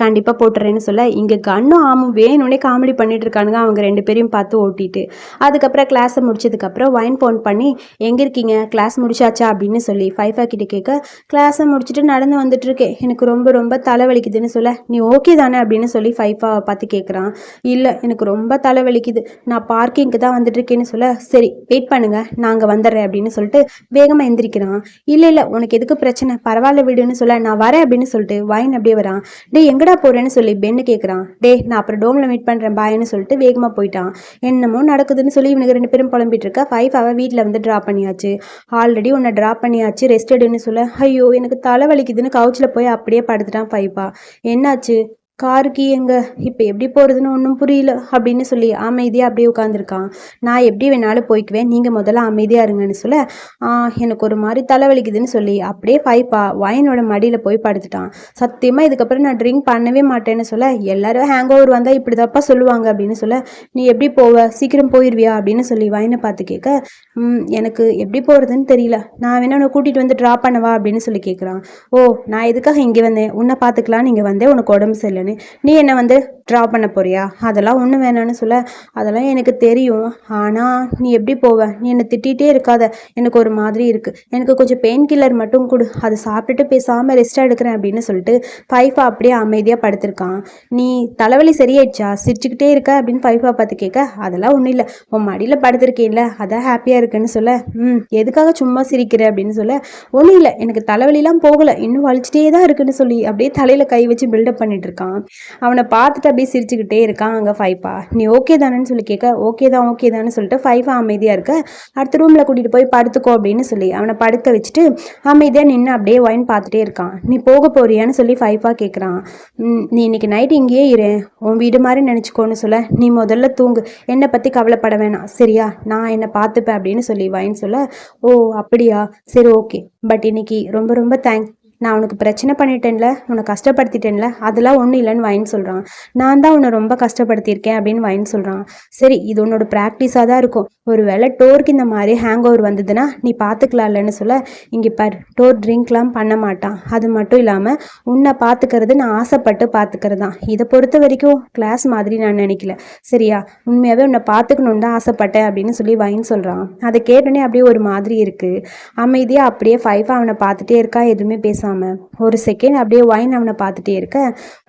கண்டிப்பாக போட்டுறேன்னு சொல்ல, இங்கே கன்னும் ஆமும் வேணும்னே காமெடி பண்ணிட்டு இருக்கானுங்க அவங்க 2 பேரையும் பார்த்து ஓட்டிட்டு. அதுக்கப்புறம் கிளாஸை முடிச்சதுக்கப்புறம் வைன் ஃபோன் பண்ணி, எங்கே இருக்கீங்க, கிளாஸ் முடிச்சாச்சா அப்படின்னு சொல்லி ஃபைஃபா கிட்ட கேட்க, கிளாஸை முடிச்சுட்டு நடந்து வந்துட்டு இருக்கேன், எனக்கு ரொம்ப ரொம்ப தலைவலிக்குதுன்னு சொல்ல, நீ ஓகே தானே அப்படின்னு சொல்லி ஃபைஃபாவை பார்த்து கேட்குறான். இல்லை எனக்கு ரொம்ப தலைவலிக்குது, நான் பார்க்கிங்க்கு தான் வந்துட்டு இருக்கேன்னு சொல்ல, சரி வெயிட் பண்ணுங்க நாங்கள் வந்துடுறேன் அப்படின்னு சொல்லிட்டு வேகமாக எந்திரிக்கிறான். இல்லை உனக்கு எதுக்கு பிரச்சனை, பரவாயில்ல விடுன்னு சொல்ல, நான் வரேன் அப்படின்னு சொல்லிட்டு வைன் அப்படியே வரான். டே எங்கடா போறேன்னு சொல்லி பென்னு கேட்குறான். டே நான் அப்புறம் டோம்ல மீட் பண்ணுறேன் பாய்ன்னு சொல்லிட்டு வேகமாக போயிட்டான். என்னமோ நடக்குதுன்னு சொல்லி இவனுக்கு 2 பேரும் புலம்பிட்டு இருக்க. ஃபைஃபாவை வீட்டில் வந்து ட்ராப் பண்ணியாச்சு, ஆல்ரெடி உன்னை ட்ராப் பண்ணியாச்சு, ரெஸ்ட் எடுன்னு சொல்ல, ஐயோ எனக்கு தலை வலிக்குதுன்னு கவுச்சில் போய் அப்படியே படுத்துட்டான் ஃபைஃபா. என்னாச்சு, காருக்கு எங்க, இப்போ எப்படி போகிறதுன்னு ஒன்றும் புரியல அப்படின்னு சொல்லி அமைதியாக அப்படியே உட்காந்துருக்கான். நான் எப்படி வேணாலும் போய்க்குவேன், நீங்கள் முதல்ல அமைதியாக இருங்கன்னு சொல்ல, எனக்கு ஒரு மாதிரி தலைவலிக்குதுன்னு சொல்லி அப்படியே ஃபைஃபா வைனோட மடியில் போய் படுத்துட்டான். சத்தியமாக இதுக்கப்புறம் நான் ட்ரிங்க் பண்ணவே மாட்டேன்னு சொல்ல, எல்லாரும் ஹேங் ஓவர் வந்தால் இப்படி தப்பா சொல்லுவாங்க அப்படின்னு சொல்ல, நீ எப்படி போவ, சீக்கிரம் போயிடுவியா அப்படின்னு சொல்லி வைனை பார்த்து கேட்க, எனக்கு எப்படி போகிறதுன்னு தெரியல, நான் வேணா உன்னை கூட்டிகிட்டு வந்து ட்ராப் பண்ணவா அப்படின்னு சொல்லி கேட்குறான். ஓ நான் எதுக்காக இங்கே வந்தேன், உன்னை பார்த்துக்கலாம் நீங்கள் வந்தேன், உனக்கு உடம்பு சரியில்லை, நீ என்ன வந்து ட்ரா பண்ண போறியா, அதெல்லாம் ஒன்றும் வேணான்னு சொல்ல, அதெல்லாம் எனக்கு தெரியும், ஆனால் நீ எப்படி போவ, நீ என்னை திட்டிகிட்டே இருக்காத, எனக்கு ஒரு மாதிரி இருக்குது, எனக்கு கொஞ்சம் பெயின் கில்லர் மட்டும் கொடு, அதை சாப்பிட்டுட்டு பேசாமல் ரெஸ்ட்டாக எடுக்கிறேன் அப்படின்னு சொல்லிட்டு ஃபைஃபா அப்படியே அமைதியாக படுத்திருக்கான். நீ தலைவலி சரியாயிடுச்சா, சிரிச்சுக்கிட்டே இருக்க அப்படின்னு ஃபைஃபா பார்த்து கேட்க, அதெல்லாம் ஒன்றும் இல்லை, உன் மடியில் படுத்திருக்கேன்ல அதான் ஹாப்பியாக இருக்குன்னு சொல்ல, எதுக்காக சும்மா சிரிக்கிற அப்படின்னு சொல்ல, ஒன்றும் இல்லை எனக்கு தலைவலிலாம் போகலை, இன்னும் வலிச்சிட்டே தான் இருக்குன்னு சொல்லி அப்படியே தலையில் கை வச்சு பில்டப் பண்ணிட்டு இருக்கான். அவனை பார்த்துட்டு அப்படியே சிரிச்சுக்கிட்டே இருக்கான் அங்கே ஃபைஃபா. நீ ஓகே தானேன்னு சொல்லி கேட்க, ஓகே தானே சொல்லிட்டு ஃபைஃபா அமைதியாக இருக்க, அடுத்த ரூமில் கூட்டிகிட்டு போய் படுத்துக்கோ அப்படின்னு சொல்லி அவனை படுக்க வச்சுட்டு அமைதியாக நின்று அப்படியே வைன் பார்த்துட்டே இருக்கான். நீ போக போறியான்னு சொல்லி ஃபைஃபா கேட்குறான். நீ இன்னைக்கு நைட்டு இங்கேயே இரு, உன் வீடு மாதிரி நினச்சிக்கோன்னு சொல்ல, நீ முதல்ல தூங்கு, என்னை பற்றி கவலைப்பட வேணாம் சரியா, நான் என்னை பார்த்துப்பேன் அப்படின்னு சொல்லி வைன் சொல்ல, ஓ அப்படியா சரி ஓகே, பட் இன்னைக்கு ரொம்ப ரொம்ப தேங்க்ஸ், நான் உனக்கு பிரச்சனை பண்ணிட்டேன்ல, உன்னை கஷ்டப்படுத்திட்டேன்ல, அதெல்லாம் ஒன்றும் இல்லைன்னு வைன் சொல்கிறான். நான் தான் உன்னை ரொம்ப கஷ்டப்படுத்தியிருக்கேன் அப்படின்னு வைன் சொல்கிறான். சரி இது உன்னோட ப்ராக்டிஸாக தான் இருக்கும், ஒரு வேளை டோருக்கு இந்த மாதிரி ஹேங் ஓவர் வந்ததுன்னா நீ பார்த்துக்கலாம் இல்லைன்னு சொல்ல, இங்கே பார் டோர் ட்ரிங்க்லாம் பண்ண மாட்டான், அது மட்டும் இல்லாமல் உன்னை பார்த்துக்கிறது நான் ஆசைப்பட்டு பார்த்துக்கிறது தான், இதை பொறுத்த வரைக்கும் கிளாஸ் மாதிரி நான் நினைக்கல சரியா, உண்மையாகவே உன்னை பார்த்துக்கணுன்னு தான் ஆசைப்பட்டேன் அப்படின்னு சொல்லி வைன் சொல்கிறான். அதை கேட்டோன்னே அப்படியே ஒரு மாதிரி இருக்குது. அமைதியாக அப்படியே ஃபைஃபா அவனை பார்த்துட்டே இருக்கா, எதுவுமே பேச ஒரு செகண்ட் அப்படியே வைன் அவனை பார்த்துட்டே இருக்க,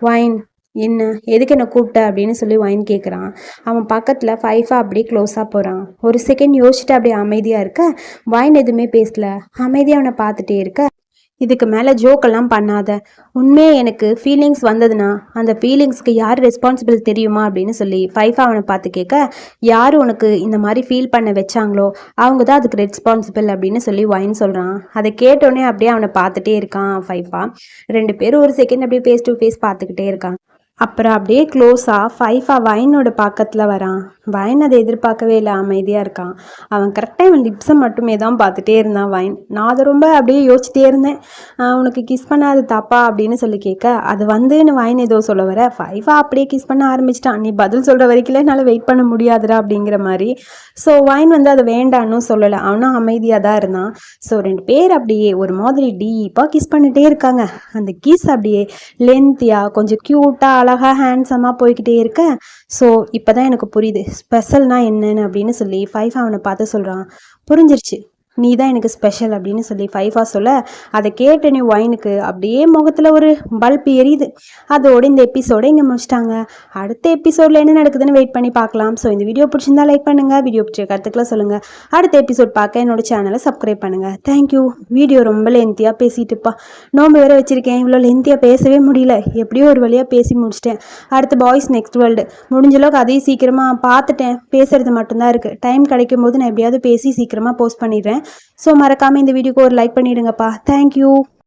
வைன் என்ன எதுக்கு என்ன கூப்பிட்ட அப்படின்னு சொல்லி வைன் கேட்குறான். அவன் பக்கத்தில் ஃபைஃபா அப்படியே க்ளோஸாக போகிறான். ஒரு செகண்ட் யோசிச்சுட்டு அப்படியே அமைதியாக இருக்க, வைன் எதுவுமே பேசல, அமைதியாக அவனை பார்த்துட்டே இருக்க, இதுக்கு மேலே ஜோக்கெல்லாம் பண்ணாத, உண்மையே எனக்கு ஃபீலிங்ஸ் வந்ததுன்னா அந்த ஃபீலிங்ஸ்க்கு யார் ரெஸ்பான்சிபிள் தெரியுமா அப்படின்னு சொல்லி ஃபைஃபா அவனை பார்த்து கேட்க, யார் உனக்கு இந்த மாதிரி ஃபீல் பண்ண வச்சாங்களோ அவங்க தான் அதுக்கு ரெஸ்பான்சிபிள் அப்படின்னு சொல்லி வைன் சொல்கிறான். அதை கேட்டோடனே அப்படியே அவனை பார்த்துட்டே இருக்கான் ஃபைஃபா. 2 பேரும் ஒரு செகண்ட் அப்படியே ஃபேஸ் டு ஃபேஸ் பார்த்துக்கிட்டே இருக்கான். அப்புறம் அப்படியே க்ளோஸாக ஃபைஃபா வைனோட பக்கத்தில் வரான். வைன் அதை எதிர்பார்க்கவே இல்லை, அமைதியாக இருக்கான். அவன் கரெக்டாக இவன் லிப்ஸை மட்டுமே தான் பார்த்துட்டே இருந்தான் வைன். நான் அதை ரொம்ப அப்படியே யோசிச்சிட்டே இருந்தேன், உனக்கு கிஸ் பண்ண அது தப்பா அப்படின்னு சொல்லி கேட்க, அது வந்துன்னு வைன் ஏதோ சொல்ல வர ஃபைஃபா அப்படியே கிஸ் பண்ண ஆரம்பிச்சிட்டான். நீ பதில் சொல்கிற வரைக்கும் என்னால் வெயிட் பண்ண முடியாதுடா அப்படிங்கிற மாதிரி. ஸோ வைன் வந்து அதை வேண்டான்னு சொல்லலை, அவனும் அமைதியாக தான் இருந்தான். ஸோ 2 பேர் அப்படியே ஒரு மாதிரி டீப்பாக கிஸ் பண்ணிகிட்டே இருக்காங்க. அந்த கிஸ் அப்படியே லென்த்தியாக கொஞ்சம் க்யூட்டாக அழகாக ஹேண்ட்ஸமாக போய்கிட்டே இருக்க. ஸோ இப்போ தான் எனக்கு புரியுது ஸ்பெஷல்னா என்னன்னு அப்படின்னு சொல்லி ஃபைஃபா அவனை பார்த்து சொல்கிறான். புரிஞ்சிருச்சு, நீ தான் எனக்கு ஸ்பெஷல் அப்படின்னு சொல்லி ஃபைஃபா சொல்ல, அதை கேட்டனே வைனுக்கு அப்படியே முகத்தில் ஒரு பல்ப் எரியுது. அதோட இந்த எபிசோட இங்கே முடிச்சிட்டாங்க. அடுத்த எபிசோடில் என்ன நடக்குதுன்னு வெயிட் பண்ணி பார்க்கலாம். ஸோ இந்த வீடியோ பிடிச்சிருந்தா லைக் பண்ணுங்கள், வீடியோ பிடிச்ச கருத்துக்களை சொல்லுங்கள். அடுத்த எபிசோட் பார்க்க என்னோட சேனலை சப்ஸ்கிரைப் பண்ணுங்கள். தேங்க்யூ. வீடியோ ரொம்ப லென்த்தியாக பேசிட்டுப்பா, நோம்பு வேறு வச்சுருக்கேன், இவ்வளோ லென்த்தியாக பேசவே முடியல, எப்படியோ ஒரு வழியாக பேசி முடிச்சிட்டேன். அடுத்த பாய்ஸ் நெக்ஸ்ட் வேர்ல்டு முடிஞ்சளவுக்கு அதையும் சீக்கிரமாக பார்த்துட்டேன், பேசுறது மட்டும்தான் இருக்குது. டைம் கிடைக்கும் போது நான் எப்படியாவது பேசி சீக்கிரமாக போஸ்ட் பண்ணிடுறேன். ஸோ மறக்காமல் இந்த வீடியோக்கு ஒரு லைக் பண்ணிவிடுங்கப்பா. தேங்க்யூ.